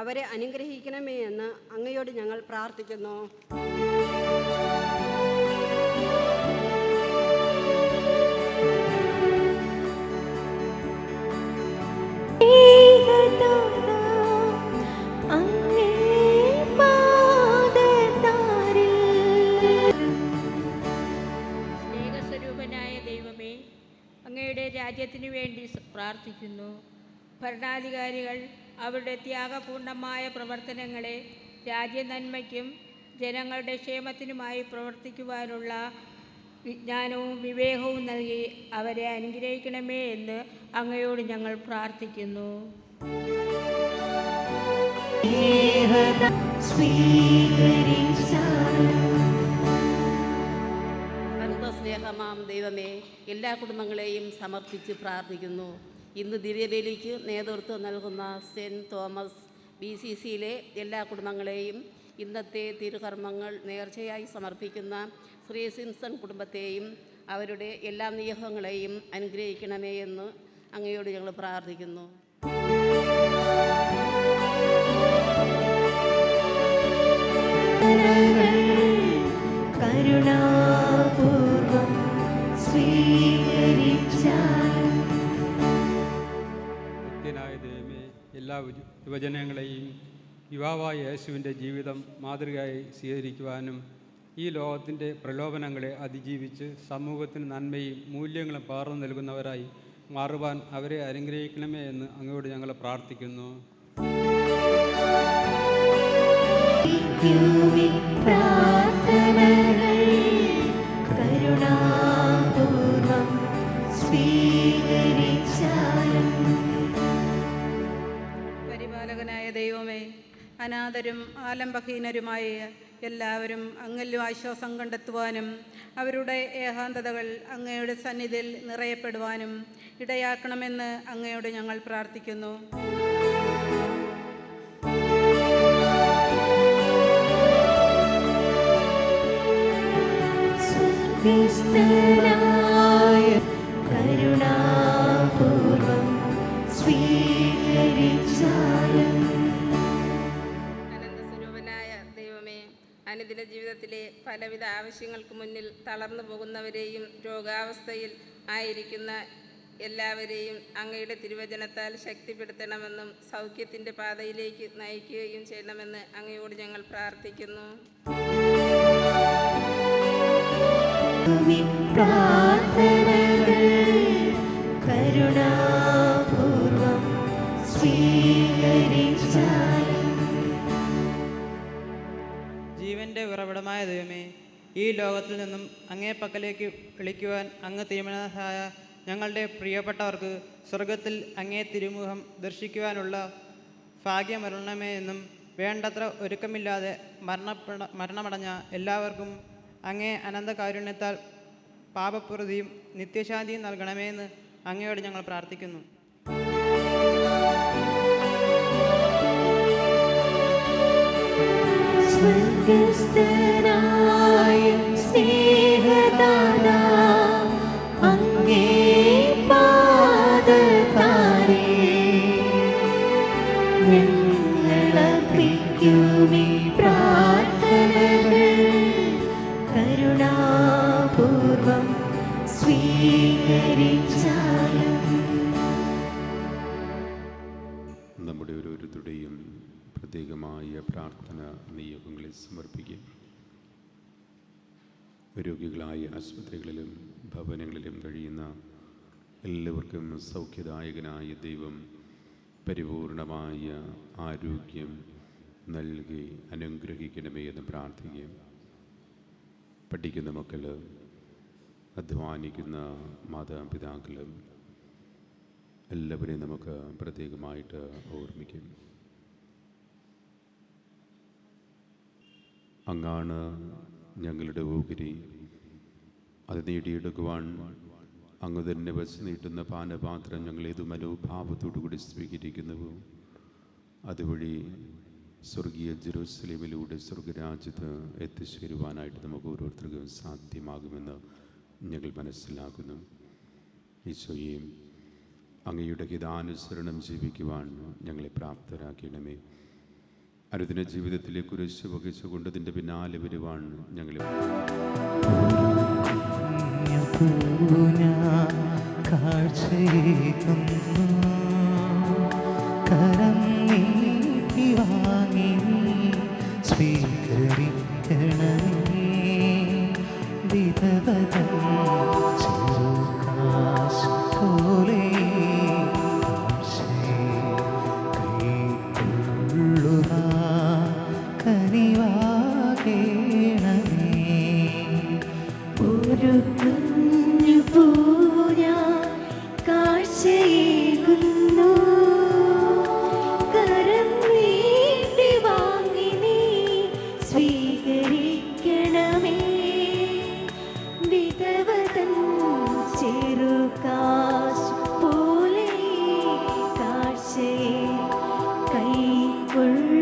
അവരെ അനുഗ്രഹിക്കണമേ എന്ന് അങ്ങയോട് ഞങ്ങൾ പ്രാർത്ഥിക്കുന്നു. രാജ്യത്തിനു വേണ്ടി പ്രാർത്ഥിക്കുന്നു. ഭരണാധികാരികൾ അവരുടെ ത്യാഗപൂർണമായ പ്രവർത്തനങ്ങളെ രാജ്യനന്മയ്ക്കും ജനങ്ങളുടെ ക്ഷേമത്തിനുമായി പ്രവർത്തിക്കുവാനുള്ള വിജ്ഞാനവും വിവേകവും നൽകി അവരെ അനുഗ്രഹിക്കണമേ എന്ന് അങ്ങയോട് ഞങ്ങൾ പ്രാർത്ഥിക്കുന്നു. സ്നേഹമാം ദൈവമേ, എല്ലാ കുടുംബങ്ങളെയും സമർപ്പിച്ച് പ്രാർത്ഥിക്കുന്നു. ഇന്ന് ദിവ്യബലിക്ക് നേതൃത്വം നൽകുന്ന സെൻറ്റ് തോമസ് BCCയിലെ എല്ലാ കുടുംബങ്ങളെയും ഇന്നത്തെ തിരുകർമ്മങ്ങൾ നേർച്ചയായി സമർപ്പിക്കുന്ന ശ്രീ സിംസൺ കുടുംബത്തെയും അവരുടെ എല്ലാ നിയോഗങ്ങളെയും അനുഗ്രഹിക്കണമേ എന്ന് അങ്ങയോട് ഞങ്ങൾ പ്രാർത്ഥിക്കുന്നു. കരുണാപൂർവം സ്വീകരിച്ചാൽ ഭക്തനായ ദൈവമേ, എല്ലാ യുവജനങ്ങളെയും യുവാവായ യേശുവിൻ്റെ ജീവിതം മാതൃകയായി സ്വീകരിക്കുവാനും ഈ ലോകത്തിൻ്റെ പ്രലോഭനങ്ങളെ അതിജീവിച്ച് സമൂഹത്തിന് നന്മയും മൂല്യങ്ങളും പകർന്നു നൽകുന്നവരായി മാറുവാൻ അവരെ അനുഗ്രഹിക്കണമേ എന്ന് അങ്ങയോട് ഞങ്ങൾ പ്രാർത്ഥിക്കുന്നു. പ്രാർത്ഥനകൾ കരുണാപൂർവം സ്വീകരിച്ചാലും. പരിപാലകനായ ദൈവമേ, അനാഥരും ആലംബഹീനരുമായ എല്ലാവരും അങ്ങിൽ ആശ്വാസം കണ്ടെത്തുവാനും അവരുടെ ഏകാന്തതകൾ അങ്ങയുടെ സന്നിധിയിൽ നിറയപ്പെടുവാനും ഇടയാക്കണമെന്ന് അങ്ങയോട് ഞങ്ങൾ പ്രാർത്ഥിക്കുന്നു. സ്വർഗ്ഗസ്ഥനായ കരുണാപൂർവം സ്വീകരിച്ചാലും. അനന്തസ്വരൂപനായ ദൈവമേ, അനുദിന ജീവിതത്തിലെ പലവിധ ആവശ്യങ്ങൾക്ക് മുന്നിൽ തളർന്നു പോകുന്നവരെയും രോഗാവസ്ഥയിൽ ആയിരിക്കുന്ന എല്ലാവരെയും അങ്ങയുടെ തിരുവചനത്താൽ ശക്തിപ്പെടുത്തണമെന്നും സൗഖ്യത്തിൻ്റെ പാതയിലേക്ക് നയിക്കുകയും ചെയ്യണമെന്ന് അങ്ങയോട് ഞങ്ങൾ പ്രാർത്ഥിക്കുന്നു. പ്രാർത്ഥനകൾ കരുണാപൂർവം സ്വീകരിച്ചാലും. ജീവൻ്റെ ഉറവിടമായ ദൈവമേ, ഈ ലോകത്തിൽ നിന്നും അങ്ങേ പക്കലേക്ക് വിളിക്കുവാൻ അങ്ങ് തീരുമാനമായ ഞങ്ങളുടെ പ്രിയപ്പെട്ടവർക്ക് സ്വർഗത്തിൽ അങ്ങേ തിരുമുഖം ദർശിക്കുവാനുള്ള ഭാഗ്യമരുളണമേ എന്നും വേണ്ടത്ര ഒരുക്കമില്ലാതെ മരണമടഞ്ഞ എല്ലാവർക്കും അങ്ങേ അനന്തകാരുണ്യത്താൽ പാപപ്രതിയും നിത്യശാന്തിയും നൽകണമേ എന്ന് അങ്ങയോട് ഞങ്ങൾ പ്രാർത്ഥിക്കുന്നു. സ്വർഗ്ഗസ്ഥനായ സ്നേഹദാതാ, അങ്ങേ പാദതാരേ ഞങ്ങളർപ്പിക്കുമീ പ്രാർത്ഥനകൾ കരുണാപൂർവം സ്വീകരിച്ചാലും. നമ്മുടെ ഓരോരുത്തരുടെയും പ്രത്യേകമായ പ്രാർത്ഥന നിയോഗങ്ങളെ സമർപ്പിക്കും. രോഗികളായ ആശുപത്രികളിലും ഭവനങ്ങളിലും കഴിയുന്ന എല്ലാവർക്കും സൗഖ്യദായകനായ ദൈവം പരിപൂർണമായ ആരോഗ്യം നൽകി അനുഗ്രഹിക്കണമേ എന്ന് പ്രാർത്ഥിക്കും. പഠിക്കുന്ന മക്കൾ, അധ്വാനിക്കുന്ന മാതാപിതാക്കളും എല്ലാവരെയും നമുക്ക് പ്രത്യേകമായിട്ട് ഓർമ്മിക്കും. അങ്ങാണ് ഞങ്ങളുടെ ഓഹരി, അത് നേടിയെടുക്കുവാൻ അങ്ങ് തന്നെ വച്ച് നീട്ടുന്ന പാനപാത്രം ഞങ്ങൾ ഏതു മനോഭാവത്തോടു കൂടി സ്വീകരിക്കുന്നുവോ അതുവഴി സ്വർഗീയ ജെറൂസലേമിലൂടെ സ്വർഗരാജ്യത്ത് എത്തിച്ചേരുവാനായിട്ട് നമുക്ക് ഓരോരുത്തർക്കും സാധ്യമാകുമെന്ന് ഞങ്ങൾ മനസ്സിലാക്കുന്നു. ഈശോയെയും അങ്ങയുടെ ഹിതാനുസരണം ജീവിക്കുവാൻ ഞങ്ങളെ പ്രാപ്തരാക്കണമേ. അനുദിന ജീവിതത്തിലെ കുരിശ് വഹിച്ചുകൊണ്ട് അതിൻ്റെ പിന്നാലെ വരുവാൻ ഞങ്ങളെ കരം നീട്ടി വാങ്ങി സ്വീകരിക്കണമേ. വിധവതൻ ചെറുകാശ് പോലെ കൈക്കൊള്ളുക കനിവാകേണമേ. ഒരു കുഞ്ഞു പൂജ കാഴ്ചയേകുന്നു, കരം നീട്ടി വാങ്ങി നീ സ്വീകരിക്കണമേ. വിധവതൻ ചെറുകാശ് പോലെ കാഴ്ചയെ കൈക്കൊള്ളുവാൻ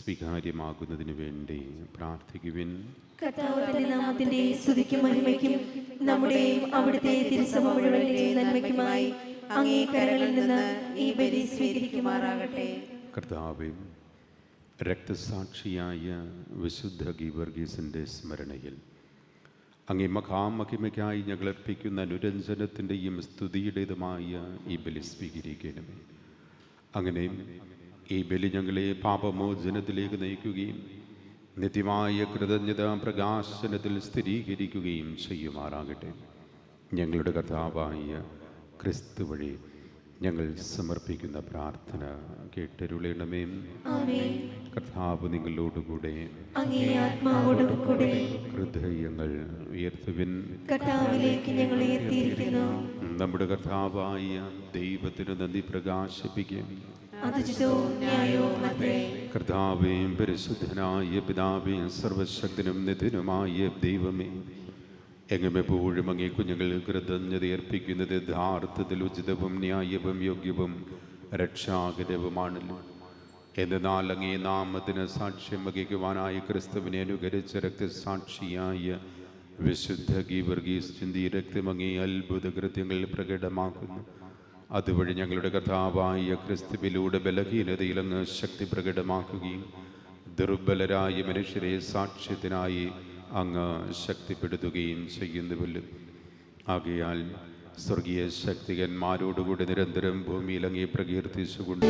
സ്വീകാര്യമാകുന്നതിന് വേണ്ടി പ്രാർത്ഥിക്കുവിൻ. കർത്താവിന്റെ നാമത്തിന്റെ സ്തുതിക്കും മഹിമയ്ക്കും നമ്മുടെയും അവിടുത്തെ തിരുസഭ മുഴുവന്റെയും നന്മയ്ക്കുമായി അങ്ങേ കരങ്ങളിൽ നിന്ന് ഈ ബലി സ്വീകരിക്കുമാറാകട്ടെ. കർത്താവേ, രക്തസാക്ഷിയായ വിശുദ്ധ ഗീവർഗീസിൻ്റെ സ്മരണയിൽ അങ്ങേ മഹാമഹിമയ്ക്കായി ഞങ്ങൾ അർപ്പിക്കുന്ന അനുരഞ്ജനത്തിൻ്റെയും സ്തുതിയുടേതുമായ ഈ ബലി സ്വീകരിക്കണമേ. അങ്ങനെ ഈ ബലി ഞങ്ങളെ പാപമോചനത്തിലേക്ക് നയിക്കുകയും നിത്യമായ കൃതജ്ഞത പ്രകാശനത്തിൽ സ്ഥിരീകരിക്കുകയും ചെയ്യുമാറാകട്ടെ. ഞങ്ങളുടെ കർത്താവായ ക്രിസ്തു വഴി ഞങ്ങൾ സമർപ്പിക്കുന്ന പ്രാർത്ഥന കേട്ടരുളണമേ. കർത്താവ് നിങ്ങളോടുകൂടെ, അങ്ങേ ആത്മാവോടും കൂടെ ഹൃദയങ്ങൾ ഉയർത്തുവിൻ. കർത്താവിലേക്ക് ഞങ്ങൾ ഉയർത്തിയിരിക്കുന്നു. നമ്മുടെ കർത്താവായ ദൈവത്തിന് നന്ദി പ്രകാശിപ്പിക്കും. കർത്താവേ, പരിശുദ്ധനായ പിതാവേ, സർവശക്തനും നിധനുമായ ദൈവമേ, എങ്ങുമെപ്പോഴും അങ്ങേ കുഞ്ഞുങ്ങൾ കൃതജ്ഞത അർപ്പിക്കുന്നത് യഥാർത്ഥത്തിൽ ഉചിതവും ന്യായവും യോഗ്യവും രക്ഷാകരവുമാണല്ലോ. എന്നാൽ അങ്ങേ നാമത്തിന് സാക്ഷ്യം വഹിക്കുവാനായ ക്രിസ്തുവിനെ അനുകരിച്ച രക്തസാക്ഷിയായ വിശുദ്ധ ഗീവർഗീസ് ചിന്തി രക്തം അങ്ങേ അത്ഭുത കൃത്യങ്ങൾ പ്രകടമാക്കുന്നു. അതുവഴി ഞങ്ങളുടെ കർത്താവായ ക്രിസ്തുവിലൂടെ ബലഹീനതയിൽ അങ്ങ് ശക്തി പ്രകടമാക്കുകയും ദുർബലരായ മനുഷ്യരെ സാക്ഷ്യത്തിനായി അങ്ങ് ശക്തിപ്പെടുത്തുകയും ചെയ്യുന്നുവല്ലോ. ആകയാൽ സ്വർഗീയ ശക്തികന്മാരോടുകൂടി നിരന്തരം ഭൂമിയിൽ അങ്ങേ പ്രകീർത്തിച്ചുകൊണ്ട്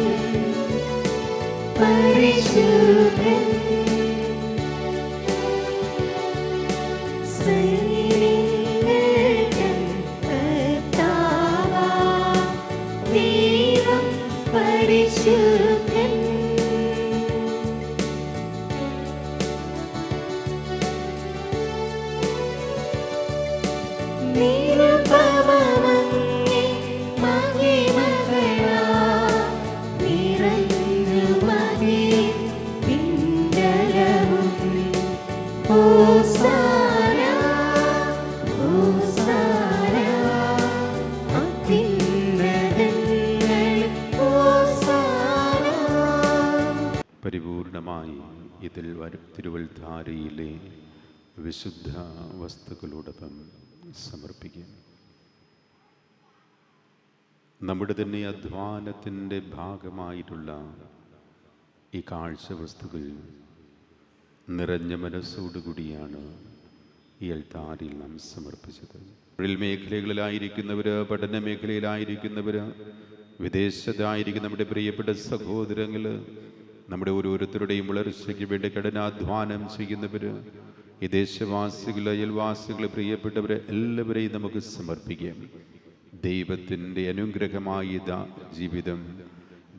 പരിപൂർണമായി ഇതിൽ തിരുവൽധാരയിലെ വിശുദ്ധ വസ്തുക്കളോടൊപ്പം സമർപ്പിക്കും. നമ്മുടെ തന്നെ അധ്വാനത്തിൻ്റെ ഭാഗമായിട്ടുള്ള ഈ കാഴ്ച വസ്തുക്കൾ നിറഞ്ഞ മനസ്സോടുകൂടിയാണ് ഈ അൽത്താരിൽ നാം സമർപ്പിച്ചത്. തൊഴിൽ മേഖലകളിലായിരിക്കുന്നവർ, പഠന മേഖലയിലായിരിക്കുന്നവർ, വിദേശത്തായിരിക്കുന്ന നമ്മുടെ പ്രിയപ്പെട്ട സഹോദരങ്ങൾ, നമ്മുടെ ഓരോരുത്തരുടെയും വളർച്ചയ്ക്ക് വേണ്ടി കഠിനാധ്വാനം ചെയ്യുന്നവർ, ഈ ദേശവാസികൾ, അയൽവാസികൾ, പ്രിയപ്പെട്ടവരെ എല്ലാവരെയും നമുക്ക് സമർപ്പിക്കാം. ദൈവത്തിൻ്റെ അനുഗ്രഹമായ ജീവിതം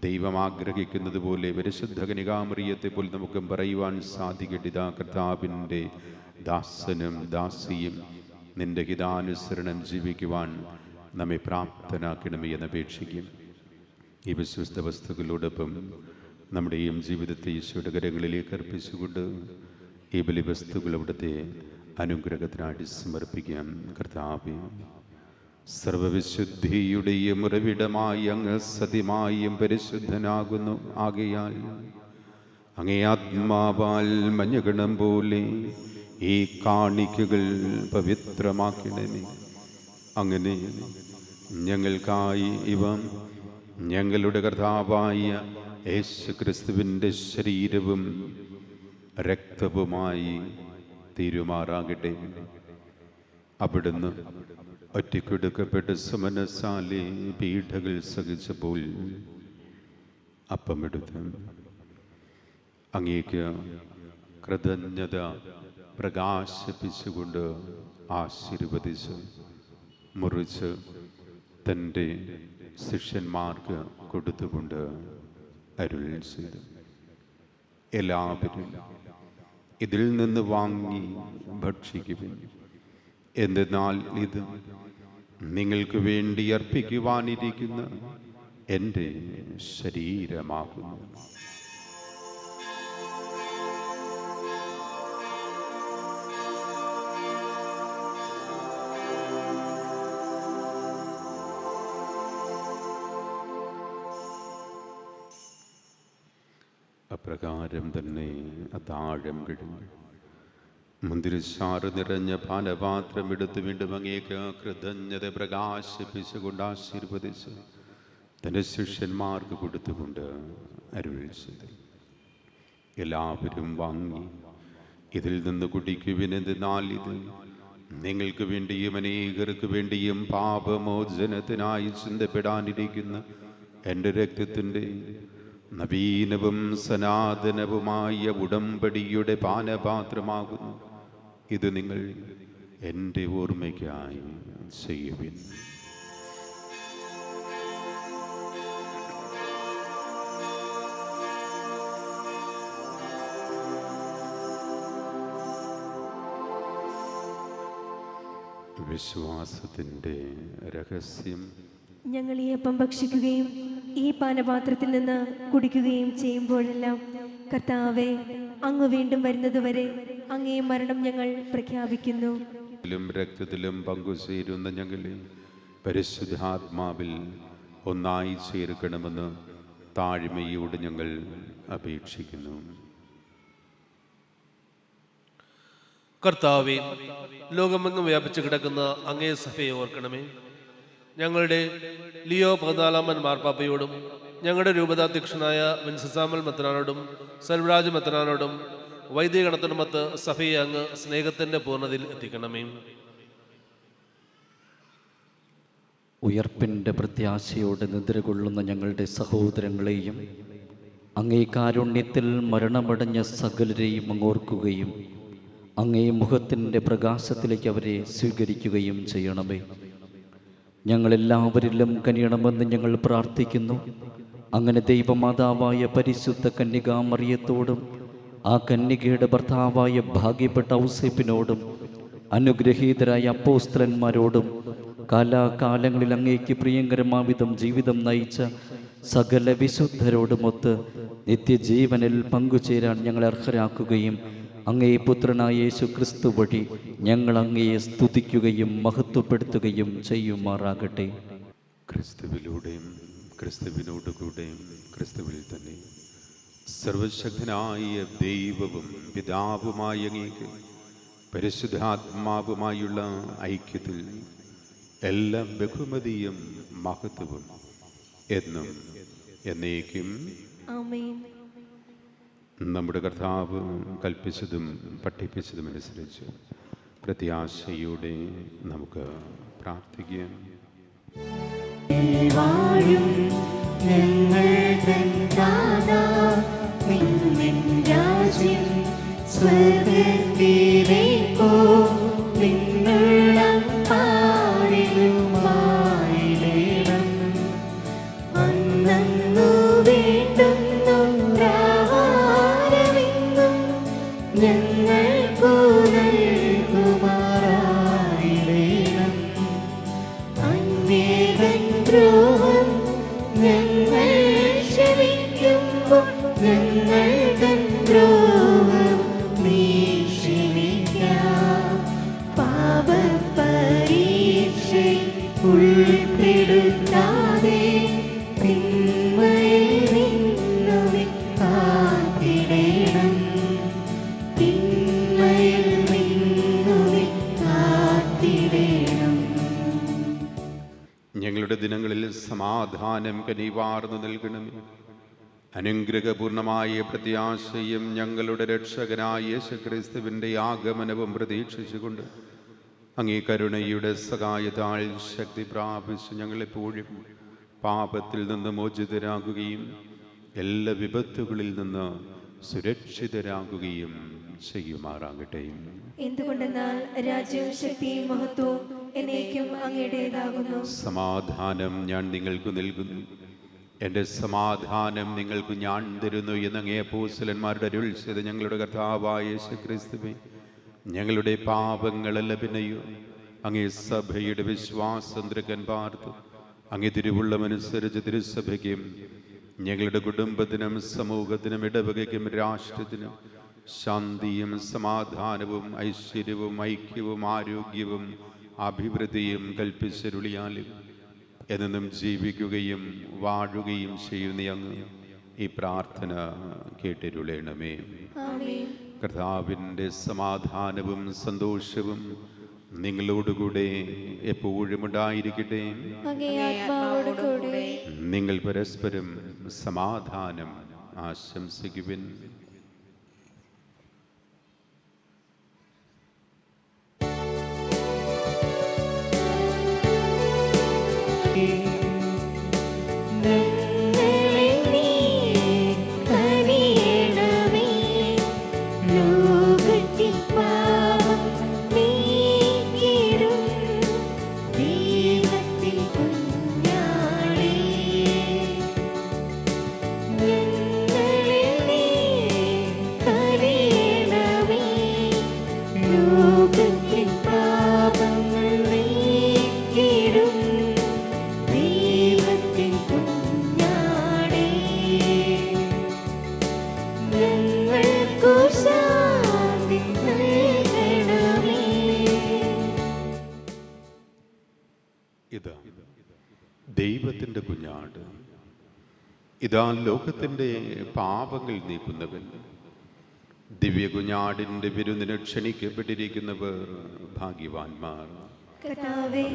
ദൈവം ആഗ്രഹിക്കുന്നത് പോലെ പരിശുദ്ധ കന്യകാമറിയത്തെ പോലെ നമുക്ക് പറയുവാൻ സാധിക്കട്ടെ. കർത്താവിൻ്റെ ദാസനും ദാസിയും നിന്റെ ഹിതാനുസരണം ജീവിക്കുവാൻ നമ്മെ പ്രാപ്തനാക്കണമേ എന്നപേക്ഷിക്കും. ഈ വിശ്വസ്ത വസ്തുക്കളോടൊപ്പം നമ്മുടെയും ജീവിതത്തെ ഈശോയുടെ കരങ്ങളിലേക്ക് അർപ്പിച്ചുകൊണ്ട് ഈ ബലി വസ്തുക്കൾ അവിടുത്തെ അനുഗ്രഹത്തിനായിട്ട് സമർപ്പിക്കാം. കർത്താവേ, സർവവിശുദ്ധിയുടെയും ഉറവിടമായി അങ്ങ് സത്യമായും പരിശുദ്ധനാകുന്നു. ആകയാൽ അങ്ങേ ആത്മാവാൽ മഞ്ഞഗണം പോലെ ഈ കാണിക്കകൾ പവിത്രമാക്കണമേ. അങ്ങനെ ഞങ്ങൾക്കായി ഇവ ഞങ്ങളുടെ കർത്താവായ യേശുക്രിസ്തുവിൻ്റെ ശരീരവും രക്തവുമായി തീരുമാറാകട്ടെ. അവിടുന്ന് ഒറ്റക്കൊടുക്കപ്പെട്ട് സമനസാലെ പീഡകൾ സഹിച്ചപ്പോൾ അപ്പമെടുത്ത് അങ്ങേക്ക് കൃതജ്ഞത പ്രകാശിപ്പിച്ചുകൊണ്ട് ആശീർവദിച്ച് മുറിച്ച് തൻ്റെ ശിഷ്യന്മാർക്ക് കൊടുത്തുകൊണ്ട് അരുൾ ചെയ്തു. എല്ലാവരും ഇതിൽ നിന്ന് വാങ്ങി ഭക്ഷിക്കുവിൻ. എന്തെന്നാൽ ഇത് നിങ്ങൾക്ക് വേണ്ടി അർപ്പിക്കുവാനിരിക്കുന്ന എൻ്റെ ശരീരമാകുന്നു. അപ്രകാരം തന്നെ അത്താഴം കഴിഞ്ഞു മുന്തിരിച്ചാറ് നിറഞ്ഞ പാനപാത്രം എടുത്ത് വീണ്ടും അങ്ങേക്ക് കൃതജ്ഞത പ്രകാശിപ്പിച്ചുകൊണ്ട് ആശീർവദിച്ച് തൻ്റെ ശിഷ്യന്മാർക്ക് കൊടുത്തുകൊണ്ട് അരുളി ചെയ്തു, എല്ലാവരും വാങ്ങി ഇതിൽ നിന്ന് കുടിക്കുവിനെന്നാൽ ഇത് നിങ്ങൾക്ക് വേണ്ടിയും അനേകർക്ക് വേണ്ടിയും പാപമോചനത്തിനായി ചിന്തപ്പെടാനിരിക്കുന്ന എൻ്റെ രക്തത്തിൻ്റെ നവീനവും സനാതനവുമായ ഉടമ്പടിയുടെ പാനപാത്രമാകുന്നു. ഇത് നിങ്ങൾ എൻ്റെ ഓർമ്മയ്ക്കായി ചെയ്യുവിൻ. വിശ്വാസത്തിൻ്റെ രഹസ്യം. ഞങ്ങൾ ഈ അപ്പം ഭക്ഷിക്കുകയും ഈ പാനപാത്രത്തിൽ നിന്ന് കുടിക്കുകയും ചെയ്യുമ്പോഴെല്ലാം കർത്താവേ, അങ്ങ് വീണ്ടും വരുന്നതുവരെ അങ്ങേ മരണം ഞങ്ങൾ പ്രഖ്യാപിക്കുന്നു. രക്തത്തിലും പങ്കുചേരുന്ന ഞങ്ങളെ പരിശുദ്ധാത്മാവിൽ ഒന്നായി ചേർക്കണമെന്ന് താഴ്മയോട് ഞങ്ങൾ അപേക്ഷിക്കുന്നു. കർത്താവേ, ലോകമെങ്ങും വ്യാപിച്ചു കിടക്കുന്ന അങ്ങേ സഭയെ ഓർക്കണമേ. ഞങ്ങളുടെ ലിയോ 14 മാർപ്പാപ്പയോടും ഞങ്ങളുടെ രൂപതാധ്യക്ഷനായ വിൻസസാമൽ മെത്രാനോടും സെൽവരാജ് മെത്രാനോടും വൈദികഗണത്തിനുമൊത്ത് സഭയെ അങ്ങ് സ്നേഹത്തിൻ്റെ പൂർണ്ണതയിൽ എത്തിക്കണമേ. ഉയർപ്പിൻ്റെ പ്രത്യാശയോടെ നിദ്രകൊള്ളുന്ന ഞങ്ങളുടെ സഹോദരങ്ങളെയും അങ്ങേ കാരുണ്യത്തിൽ മരണമടഞ്ഞ സകലരെയും അങ്ങോർക്കുകയും അങ്ങേ മുഖത്തിൻ്റെ പ്രകാശത്തിലേക്ക് അവരെ സ്വീകരിക്കുകയും ചെയ്യണമേ. ഞങ്ങളെല്ലാവരിലും കനിയണമെന്ന് ഞങ്ങൾ പ്രാർത്ഥിക്കുന്നു. അങ്ങനെ ദൈവമാതാവായ പരിശുദ്ധ കന്യകാമറിയത്തോടും ആ കന്യകയുടെ ഭർത്താവായ ഭാഗ്യപ്പെട്ട ഔസേപ്പിനോടും അനുഗ്രഹീതരായ അപ്പോസ്തലന്മാരോടും കാലാകാലങ്ങളിൽ അങ്ങേക്ക് പ്രിയങ്കരമാവിധം ജീവിതം നയിച്ച സകല വിശുദ്ധരോടുമൊത്ത് നിത്യജീവനിൽ പങ്കുചേരാൻ ഞങ്ങളെ അർഹരാക്കുകയും അങ്ങേ പുത്രനായ യേശു ക്രിസ്തു വഴി ഞങ്ങൾ അങ്ങയെ സ്തുതിക്കുകയും മഹത്വപ്പെടുത്തുകയും ചെയ്യുമാറാകട്ടെ. ക്രിസ്തുവിലൂടെയും ക്രിസ്തുവിനോടുകൂടെയും ക്രിസ്തുവിൽ തന്നെ സർവശക്തനായ ദൈവവും പിതാവുമായ അങ്ങേക്ക് പരിശുദ്ധാത്മാവുമായുള്ള ഐക്യത്തിൽ എല്ലാ ബഹുമതിയും മഹത്വവും എന്നും എന്നേക്കും ആമേൻ. നമ്മുടെ കർത്താവ് കൽപ്പിച്ചതും പഠിപ്പിച്ചതും അനുസരിച്ച് പ്രത്യാശയോടെ നമുക്ക് പ്രാർത്ഥിക്കാം. വാഴും ഞങ്ങൾ തൻ ദാതാ, നിൻ രാജ്യം സ്വർഗ്ഗത്തിലേക്കോ നിന്നുള്ള പാരിലുമായിടേണം. അന്നന്നു വേണ്ടുന്നൊരാഹാരമെന്നും ഞങ്ങൾക്കു നൽകുമാറായിടേണം. അന്യേകൻ ദ്രോഹം ഞങ്ങൾ ക്ഷമിക്കുമ്പോൾ ഞങ്ങൾ തൻ ദ്രോഹം നീ ക്ഷമിക്കാം. പാപപരീക്ഷയിൽ ഉൾപ്പെടുത്താതെ തിന്മയിൽ നിന്നു നീ കാത്തിടേണം. തിന്മയിൽ നിന്നു നീ കാത്തിടേണം. ഞങ്ങളുടെ ദിനങ്ങളിൽ സമാധാനം കനിവാർന്നു നൽകണമേ. അനുഗ്രഹപൂർണമായ പ്രത്യാശയും ഞങ്ങളുടെ രക്ഷകനായ യേശുക്രിസ്തുവിൻ്റെ ആഗമനവും പ്രതീക്ഷിച്ചുകൊണ്ട് അങ്ങേ കരുണയുടെ സഹായത്താൽ ശക്തി പ്രാപിച്ച് ഞങ്ങളെപ്പോഴും പാപത്തിൽ നിന്ന് മോചിതരാകുകയും എല്ലാ വിപത്തുകളിൽ നിന്ന് സുരക്ഷിതരാകുകയും ചെയ്യുമാറാകട്ടെ. എന്തുകൊണ്ടെന്നാൽ രാജ്യവും ശക്തിയും മഹത്വവും എന്നേക്കും അങ്ങയുടേതാകുന്നു. സമാധാനം ഞാൻ നിങ്ങൾക്ക് നൽകുന്നു, എൻ്റെ സമാധാനം നിങ്ങൾക്ക് ഞാൻ തരുന്നു എന്ന് അങ്ങേ അപ്പോസ്തലന്മാരുടെ അരുൾ ചെയ്ത ഞങ്ങളുടെ കർത്താവായ യേശുക്രിസ്തുവേ, ഞങ്ങളുടെ പാപങ്ങളല്ല പിന്നെയോ അങ്ങേ സഭയുടെ വിശ്വാസം തൃക്കൻ പാർത്തു അങ്ങേ തിരുവുള്ളമനുസരിച്ച് തിരുസഭയ്ക്കും ഞങ്ങളുടെ കുടുംബത്തിനും സമൂഹത്തിനും ഇടവകയ്ക്കും രാഷ്ട്രത്തിനും ശാന്തിയും സമാധാനവും ഐശ്വര്യവും ഐക്യവും ആരോഗ്യവും അഭിവൃദ്ധിയും കൽപ്പിച്ചരുളിയാലും എന്നും ജീവിക്കുകയും വാഴുകയും ചെയ്യുന്ന അങ്ങ് ഈ പ്രാർത്ഥന കേട്ടിരുളേണമേ. ആമേൻ. കർത്താവിൻ്റെ സമാധാനവും സന്തോഷവും നിങ്ങളോടുകൂടെ എപ്പോഴും ഉണ്ടായിരിക്കട്ടെ. അങ്ങേ ആത്മാവോടുകൂടെ. നിങ്ങൾ പരസ്പരം സമാധാനം ആശംസിക്കുവിൻ. ഇതാ ദൈവത്തിൻ്റെ കുഞ്ഞാട്, ഇതാ ലോകത്തിൻ്റെ പാപങ്ങൾ നീക്കുന്നവൻ. ദിവ്യ കുഞ്ഞാടിൻ്റെ വിരുന്നിന് ക്ഷണിക്കപ്പെട്ടിരിക്കുന്നവർ ഭാഗ്യവാന്മാർ. കർത്താവേ,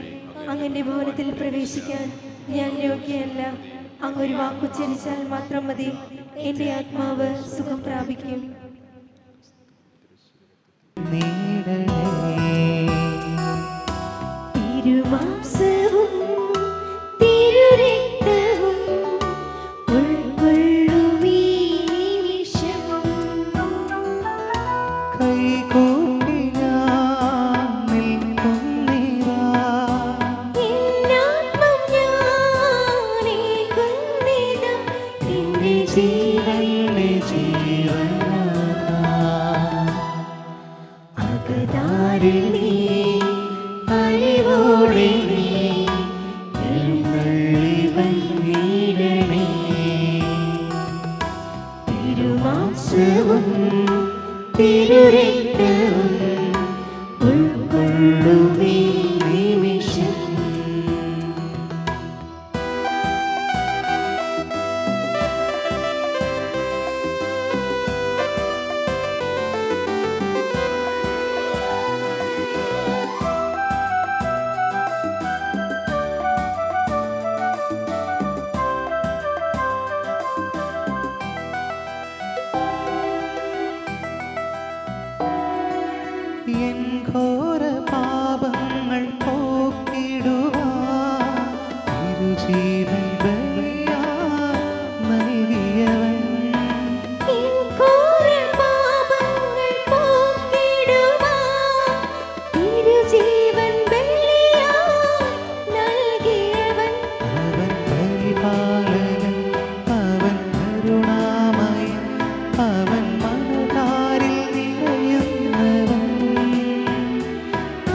അങ്ങന്റെ ഭവനത്തിൽ പ്രവേശിക്കാൻ ഞാൻ യോഗ്യയല്ല. അങ്ങൊരു വാക്കുച്ചരിച്ചാൽ മാത്രം മതി, എന്റെ ആത്മാവ് സുഖം പ്രാപിക്കും. തിരുമാംസവും തിരുരക്തവും ഉൾക്കൊള്ളുമീ നിമിഷം. കൈകൂപ്പി ഞാൻ നിൽക്കുന്നിതാ, എന്നാത്മം ഞാനേകുന്നിതാ, എന്റെ ജീവന്റെ ജീവനാഥാ. അകതാരിൽ നീ അലിവോടെ നീ എഴുന്നള്ളി വന്നിടണേ. തിരുമാംസവും തിരുരക്തവും ഉൾക്കൊള്ളുമീ നിമിഷം. എൻ ഘോര പാപങ്ങൾ പോക്കിടുവാൻ തിരുജീവൻ ബലിയായി നൽകിയവൻ. എൻ ഘോര പാപങ്ങൾ പോക്കിടുവാൻ തിരുജീവൻ ബലിയായി നൽകിയവൻ. അവൻ പരിപാലകൻ, അവൻ കരുണാമയൻ, അവൻ മനതാരിൽ നിറയുന്നവൻ.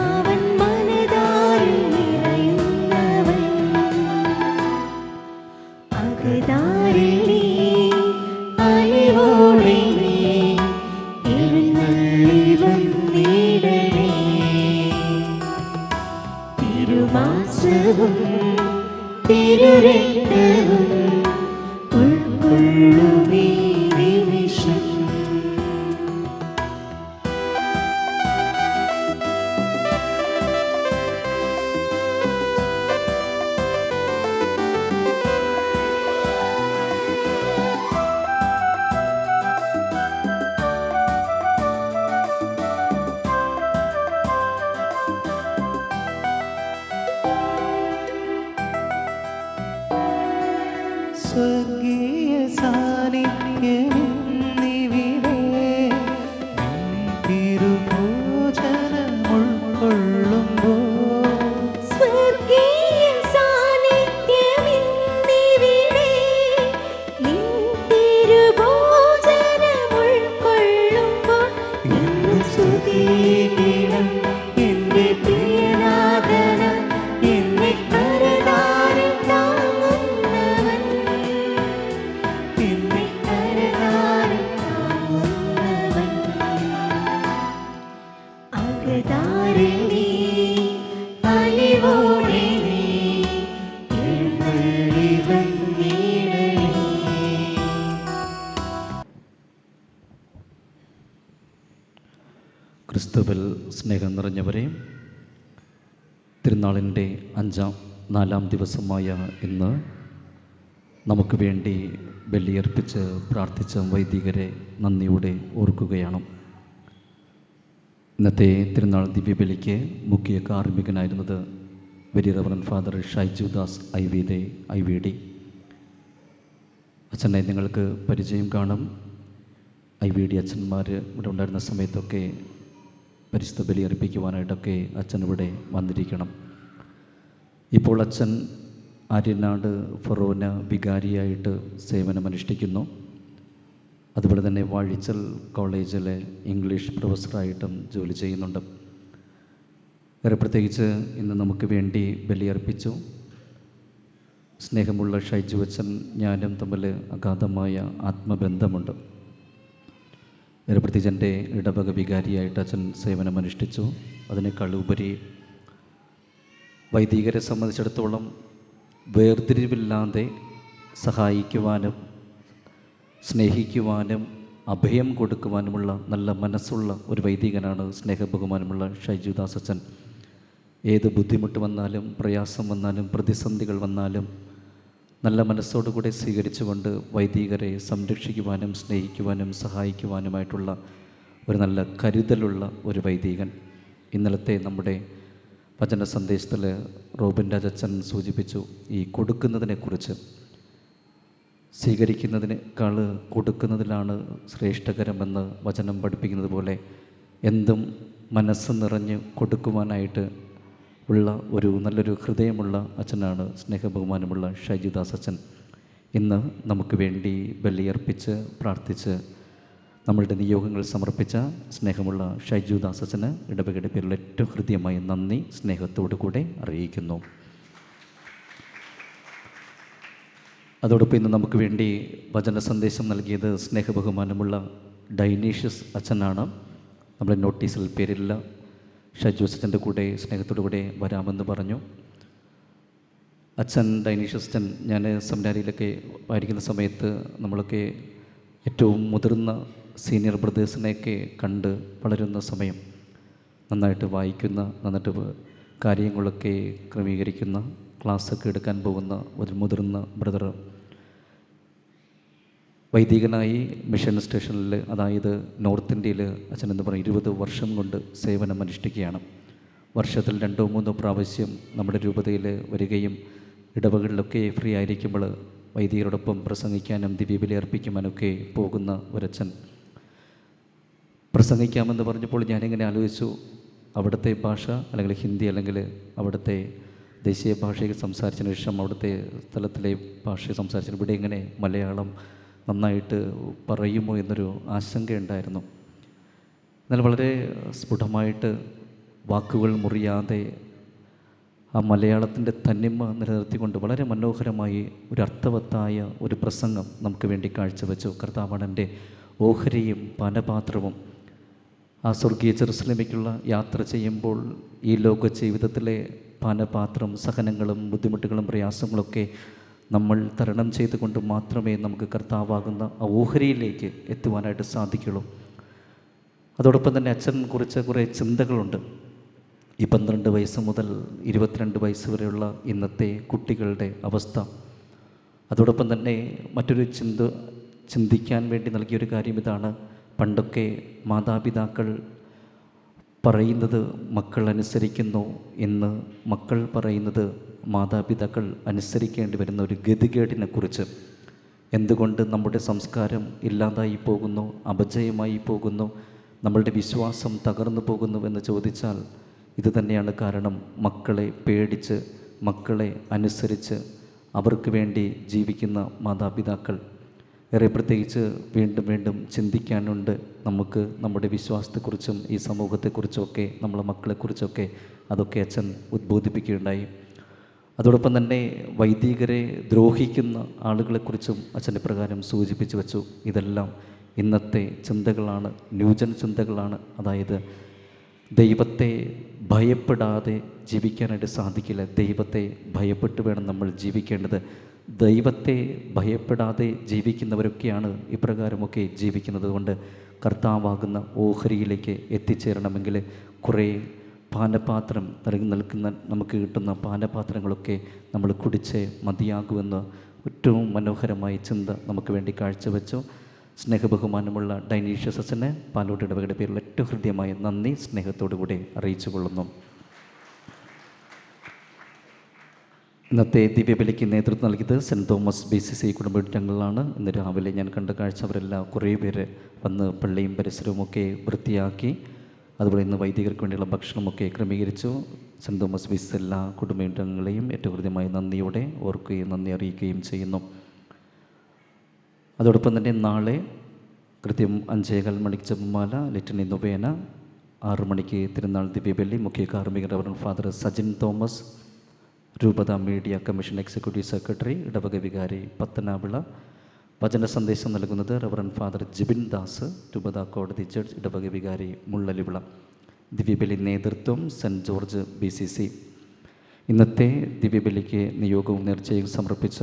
അവൻ മനതാരിൽ നിറയുന്നവൻ. അകതാരിൽ നീ അലിവോടെ നീ എഴുന്നള്ളി വന്നിടണേ. തിരുമാംസവും തിരുരക്തവും ഉൾക്കൊള്ളുമീ നിമിഷം. ക്രിസ്തുവിൽ സ്നേഹം നിറഞ്ഞവരെ, തിരുനാളിൻ്റെ നാലാം ദിവസമായ ഇന്ന് നമുക്ക് വേണ്ടി ബലിയർപ്പിച്ച് പ്രാർത്ഥിച്ച വൈദികരെ നന്ദിയോടെ ഓർക്കുകയാണ്. ഇന്നത്തെ തിരുനാൾ ദിവ്യബലിക്ക് മുഖ്യ കാർമ്മികനായിരുന്നത് very reverend father Shaiju Das I V D. അച്ഛനെ നിങ്ങൾക്ക് പരിചയം കാണും. ഐ വി ഡി അച്ഛന്മാർ ഇവിടെ ഉണ്ടായിരുന്ന സമയത്തൊക്കെ പരിശുദ്ധ ബലി അർപ്പിക്കുവാനായിട്ടൊക്കെ അച്ഛൻ ഇവിടെ വന്നിരിക്കണം. ഇപ്പോൾ അച്ഛൻ ആര്യനാട് ഫൊറോന വികാരിയായിട്ട് സേവനമനുഷ്ഠിക്കുന്നു. അതുപോലെ തന്നെ വാഴിച്ചൽ കോളേജിലെ ഇംഗ്ലീഷ് പ്രൊഫസറായിട്ടും ജോലി ചെയ്യുന്നുണ്ട്. വേറെ പ്രത്യേകിച്ച് ഇന്ന് നമുക്ക് വേണ്ടി ബലിയർപ്പിച്ചു. സ്നേഹമുള്ള ഷൈജു അച്ഛൻ ഞാനും തമ്മിൽ അഗാധമായ ആത്മബന്ധമുണ്ട്. വേറെ പ്രത്യേകിച്ച് എൻ്റെ ഇടവക വികാരിയായിട്ട് അച്ഛൻ സേവനമനുഷ്ഠിച്ചു. അതിനേക്കാൾ ഉപരി വൈദികരെ സംബന്ധിച്ചിടത്തോളം വേർതിരിവില്ലാതെ സഹായിക്കുവാനും സ്നേഹിക്കുവാനും അഭയം കൊടുക്കുവാനുമുള്ള നല്ല മനസ്സുള്ള ഒരു വൈദികനാണ് സ്നേഹബഹുമാനമുള്ള ഷൈജുദാസ് അച്ഛൻ. ഏത് ബുദ്ധിമുട്ട് വന്നാലും പ്രയാസം വന്നാലും പ്രതിസന്ധികൾ വന്നാലും നല്ല മനസ്സോടുകൂടെ സ്വീകരിച്ചുകൊണ്ട് വൈദികരെ സംരക്ഷിക്കുവാനും സ്നേഹിക്കുവാനും സഹായിക്കുവാനുമായിട്ടുള്ള ഒരു നല്ല കരുതലുള്ള ഒരു വൈദികൻ. ഇന്നലത്തെ നമ്മുടെ വചന സന്ദേശത്തിൽ റോബിൻ രാജച്ചൻ സൂചിപ്പിച്ചു ഈ കൊടുക്കുന്നതിനെക്കുറിച്ച്. സ്വീകരിക്കുന്നതിനേക്കാൾ കൊടുക്കുന്നതിലാണ് ശ്രേഷ്ഠകരമെന്ന് വചനം പഠിപ്പിക്കുന്നത് പോലെ എന്തും മനസ്സ് നിറഞ്ഞ് കൊടുക്കുവാനായിട്ട് ഉള്ള ഒരു നല്ലൊരു ഹൃദയമുള്ള അച്ഛനാണ് സ്നേഹബഹുമാനമുള്ള ഷൈജുദാസ് അച്ഛൻ. ഇന്ന് നമുക്ക് വേണ്ടി ബലിയർപ്പിച്ച് പ്രാർത്ഥിച്ച് നമ്മളുടെ നിയോഗങ്ങൾ സമർപ്പിച്ച സ്നേഹമുള്ള ഷൈജുദാസ് അച്ഛന് ഇടവകയുടെ പേരിൽ ഏറ്റവും ഹൃദ്യമായ നന്ദി സ്നേഹത്തോടു കൂടെ അറിയിക്കുന്നു. അതോടൊപ്പം ഇന്ന് നമുക്ക് വേണ്ടി വചന സന്ദേശം നൽകിയത് സ്നേഹബഹുമാനമുള്ള ഡൈനീഷ്യസ് അച്ഛനാണ്. നമ്മുടെ നോട്ടീസിൽ പേരില്ല. ഷൈജു അച്ഛൻ്റെ കൂടെ സ്നേഹത്തോടു കൂടെ വരാമെന്ന് പറഞ്ഞു. അച്ഛൻ ഡൈനീഷ്യസ് അച്ഛൻ ഞാൻ സെമിനാരിയിലൊക്കെ പഠിക്കുന്ന സമയത്ത് നമ്മളൊക്കെ ഏറ്റവും മുതിർന്ന സീനിയർ ബ്രദേഴ്സിനെയൊക്കെ കണ്ട് വളരുന്ന സമയം, നന്നായിട്ട് വായിക്കുന്ന, നന്നായിട്ട് കാര്യങ്ങളൊക്കെ ക്രമീകരിക്കുന്ന, ക്ലാസ്സൊക്കെ എടുക്കാൻ പോകുന്ന ഒരു മുതിർന്ന ബ്രദർ വൈദികനായി മിഷൻ സ്റ്റേഷനിൽ, അതായത് നോർത്ത് ഇന്ത്യയിൽ അച്ഛൻ എന്ന് പറഞ്ഞ 20 വർഷം കൊണ്ട് സേവനമനുഷ്ഠിക്കുകയാണ്. വർഷത്തിൽ 2-3 പ്രാവശ്യം നമ്മുടെ രൂപതയിൽ വരികയും ഇടവകളിലൊക്കെ ഫ്രീ ആയിരിക്കുമ്പോൾ വൈദികരോടൊപ്പം പ്രസംഗിക്കാനും ദിവ്യബലി അർപ്പിക്കുവാനൊക്കെ പോകുന്ന ഒരച്ഛൻ. പ്രസംഗിക്കാമെന്ന് പറഞ്ഞപ്പോൾ ഞാനിങ്ങനെ ആലോചിച്ചു, അവിടുത്തെ ഭാഷ അല്ലെങ്കിൽ ഹിന്ദി അല്ലെങ്കിൽ അവിടുത്തെ ദേശീയ ഭാഷയിൽ സംസാരിച്ചതിന് ശേഷം അവിടുത്തെ സ്ഥലത്തിലെ ഭാഷ സംസാരിച്ചതിന് ഇവിടെ ഇങ്ങനെ മലയാളം നന്നായിട്ട് പറയുമോ എന്നൊരു ആശങ്കയുണ്ടായിരുന്നു. എന്നാൽ വളരെ സ്ഫുടമായിട്ട് വാക്കുകൾ മുറിയാതെ ആ മലയാളത്തിൻ്റെ തനിമ നിലനിർത്തിക്കൊണ്ട് വളരെ മനോഹരമായി ഒരു അർത്ഥവത്തായ ഒരു പ്രസംഗം നമുക്ക് വേണ്ടി കാഴ്ചവെച്ചു. കർത്താവാണെൻ്റെ ഓഹരിയും പാനപാത്രവും. ആ സ്വർഗീയ ജെറുസലേമിലേക്കുള്ള യാത്ര ചെയ്യുമ്പോൾ ഈ ലോക ജീവിതത്തിലെ പാനപാത്രം, സഹനങ്ങളും ബുദ്ധിമുട്ടുകളും പ്രയാസങ്ങളൊക്കെ നമ്മൾ തരണം ചെയ്തുകൊണ്ട് മാത്രമേ നമുക്ക് കർത്താവാകുന്ന ആ ഓഹരിയിലേക്ക് എത്തുവാനായിട്ട് സാധിക്കുള്ളൂ. അതോടൊപ്പം തന്നെ അച്ഛനെ കുറിച്ച് കുറേ ചിന്തകളുണ്ട്. ഈ 12 വയസ്സ് മുതൽ 22 വയസ്സ് വരെയുള്ള ഇന്നത്തെ കുട്ടികളുടെ അവസ്ഥ. അതോടൊപ്പം തന്നെ മറ്റൊരു ചിന്തിക്കാൻ വേണ്ടി നൽകിയൊരു കാര്യം ഇതാണ്. പണ്ടൊക്കെ മാതാപിതാക്കൾ പറയുന്നത് മക്കൾ അനുസരിക്കുന്നു, ഇന്ന് മക്കൾ പറയുന്നത് മാതാപിതാക്കൾ അനുസരിക്കേണ്ടി വരുന്ന ഒരു ഗതികേടിനെക്കുറിച്ച്. എന്തുകൊണ്ട് നമ്മുടെ സംസ്കാരം ഇല്ലാതായി പോകുന്നു, അപജയമായി പോകുന്നു, നമ്മളുടെ വിശ്വാസം തകർന്നു പോകുന്നുവെന്ന് ചോദിച്ചാൽ ഇത് തന്നെയാണ് കാരണം. മക്കളെ പേടിച്ച്, മക്കളെ അനുസരിച്ച് അവർക്ക് വേണ്ടി ജീവിക്കുന്ന മാതാപിതാക്കൾ. ഏറെ പ്രത്യേകിച്ച് വീണ്ടും വീണ്ടും ചിന്തിക്കാനുണ്ട് നമുക്ക് നമ്മുടെ വിശ്വാസത്തെക്കുറിച്ചും ഈ സമൂഹത്തെക്കുറിച്ചൊക്കെ നമ്മളെ മക്കളെക്കുറിച്ചൊക്കെ. അതൊക്കെ അച്ഛൻ ഉദ്ബോധിപ്പിക്കുകയുണ്ടായി. അതോടൊപ്പം തന്നെ വൈദികരെ ദ്രോഹിക്കുന്ന ആളുകളെക്കുറിച്ചും അച്ഛൻ്റെ പ്രകാരം സൂചിപ്പിച്ചു വെച്ചു. ഇതെല്ലാം ഇന്നത്തെ ചിന്തകളാണ്, ന്യൂജൻ ചിന്തകളാണ്. അതായത് ദൈവത്തെ ഭയപ്പെടാതെ ജീവിക്കാനായിട്ട് സാധിക്കില്ല. ദൈവത്തെ ഭയപ്പെട്ട് വേണം നമ്മൾ ജീവിക്കേണ്ടത്. ദൈവത്തെ ഭയപ്പെടാതെ ജീവിക്കുന്നവരൊക്കെയാണ് ഇപ്രകാരമൊക്കെ ജീവിക്കുന്നത്. കൊണ്ട് കർത്താവാകുന്ന ഓഹരിയിലേക്ക് എത്തിച്ചേരണമെങ്കിൽ കുറേ പാനപാത്രം നിൽക്കുന്ന നമുക്ക് കിട്ടുന്ന പാനപാത്രങ്ങളൊക്കെ നമ്മൾ കുടിച്ചേ മതിയാകുമെന്ന് ഏറ്റവും മനോഹരമായ ചിന്ത നമുക്ക് വേണ്ടി കാഴ്ചവെച്ചു. സ്നേഹബഹുമാനമുള്ള ഡൈനീഷ്യസ് അച്ഛനെ പാലോട്ട് ഇടവകയുടെ പേരിൽ ഏറ്റവും ഹൃദ്യമായ നന്ദി സ്നേഹത്തോടു കൂടി അറിയിച്ചു കൊള്ളുന്നു. ഇന്നത്തെ ദിവ്യബലിക്ക് നേതൃത്വം നൽകിയത് സെൻറ്റ് തോമസ് BCC കുടുംബാംഗങ്ങളാണ്. ഇന്ന് രാവിലെ ഞാൻ കണ്ട കാഴ്ച അവരെല്ലാം കുറേ പേര് വന്ന് പള്ളിയും പരിസരവുമൊക്കെ വൃത്തിയാക്കി. അതുപോലെ ഇന്ന് വൈദികർക്ക് വേണ്ടിയുള്ള ഭക്ഷണമൊക്കെ ക്രമീകരിച്ചു. സെൻറ്റ് തോമസ് BCC എല്ലാ കുടുംബാംഗങ്ങളെയും ഏറ്റവും ഹൃദ്യമായ നന്ദിയോടെ ഓർക്കുകയും നന്ദി അറിയിക്കുകയും ചെയ്യുന്നു. അതോടൊപ്പം തന്നെ നാളെ കൃത്യം 5:15 മണിക്ക് ജപമാല, ലിറ്റനി നൊവേന, 6 മണിക്ക് തിരുനാൾ ദിവ്യബലി. മുഖ്യ കാർമ്മികർ റവറൻഡ് ഫാദർ സജിൻ തോമസ്, രൂപത മീഡിയ കമ്മീഷൻ എക്സിക്യൂട്ടീവ് സെക്രട്ടറി, ഇടവക വികാരി പത്തനാവിള. വചന സന്ദേശം നൽകുന്നത് റവറൻഡ് ഫാദർ ജിബിൻ ദാസ്, രൂപത കോടതി ജഡ്ജ്, ഇടവക വികാരി മുള്ളലിവിള. ദിവ്യബലി നേതൃത്വം സെൻറ്റ് ജോർജ് BCC. ഇന്നത്തെ ദിവ്യബലിക്ക് നിയോഗവും നേർച്ചയും സമർപ്പിച്ച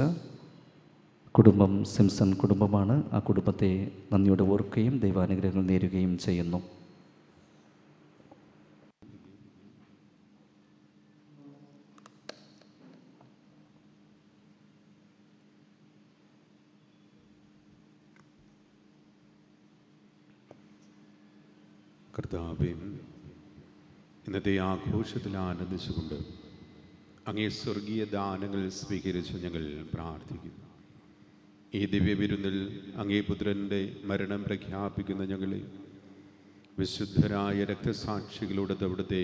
കുടുംബം സിംസൺ കുടുംബമാണ്. ആ കുടുംബത്തെ നന്ദിയോടെ ഓർക്കുകയും ദൈവാനുഗ്രഹങ്ങൾ നേരുകയും ചെയ്യുന്നു. കർത്താവേ, ഇന്നത്തെ ആഘോഷത്തിൽ ആനന്ദിച്ചുകൊണ്ട് അങ്ങേ സ്വർഗീയ ദാനങ്ങൾ സ്വീകരിച്ച് ഞങ്ങൾ പ്രാർത്ഥിക്കുന്നു. ഈ ദിവ്യവിരുന്നിൽ അങ്ങേ പുത്രൻ്റെ മരണം പ്രഖ്യാപിക്കുന്ന ഞങ്ങളെ വിശുദ്ധരായ രക്തസാക്ഷികളുടെ അവിടുത്തെ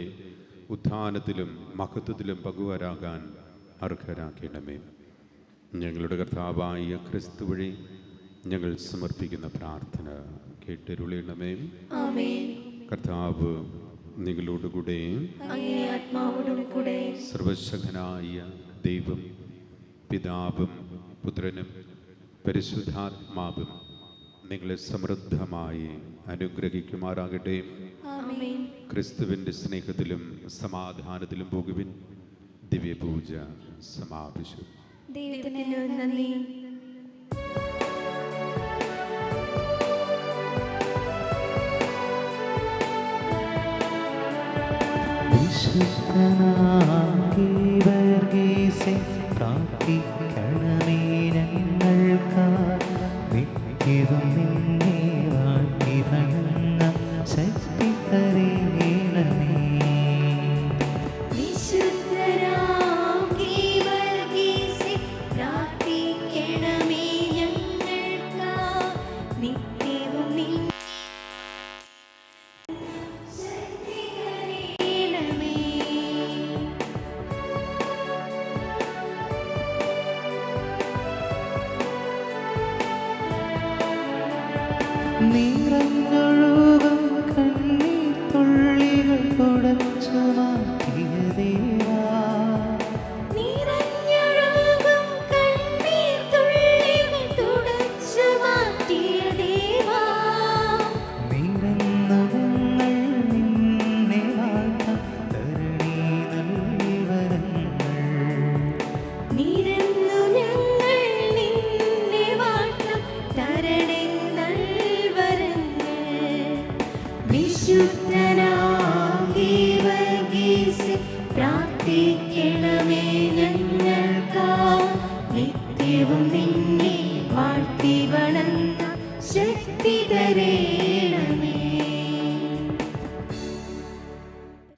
ഉത്ഥാനത്തിലും മഹത്വത്തിലും പങ്കുവരാകാൻ അർഹരാക്കണമേ. ഞങ്ങളുടെ കർത്താവായ ക്രിസ്തു വഴി ഞങ്ങൾ സമർപ്പിക്കുന്ന പ്രാർത്ഥന കേട്ടരുളണമേ. കർത്താവ് നിങ്ങളോടുകൂടെ, സർവശക്തനായ ദൈവം പിതാവും പുത്രനും പരിശുദ്ധാത്മാവും നിങ്ങളെ സമൃദ്ധമായി അനുഗ്രഹിക്കുമാറാകട്ടെ. ക്രിസ്തുവിൻ്റെ സ്നേഹത്തിലും സമാധാനത്തിലും പോകുവിൻ. ദിവ്യപൂജ സമാപിച്ചു. പ്രാർത്ഥിക്കണമേ ഞങ്ങൾക്കായി, നിത്യവും നിന്നെ വാഴ്ത്തി വണങ്ങ ശക്തി തരേണമേ. നിറഞ്ഞൊഴുകും കണ്ണീർ തുള്ളികൾ തുടച്ചു മാറ്റിയ ദേവാ, നിറന്നു ഞങ്ങൾ നിന്നെ വാഴ്ത്താം തരണേ നൽവരങ്ങൾ. പ്രാർത്ഥിക്കണമേ ഞങ്ങൾക്കായി, നിത്യവും നിന്നെ വാഴ്ത്തി വണങ്ങ ശക്തി തരേണമേ.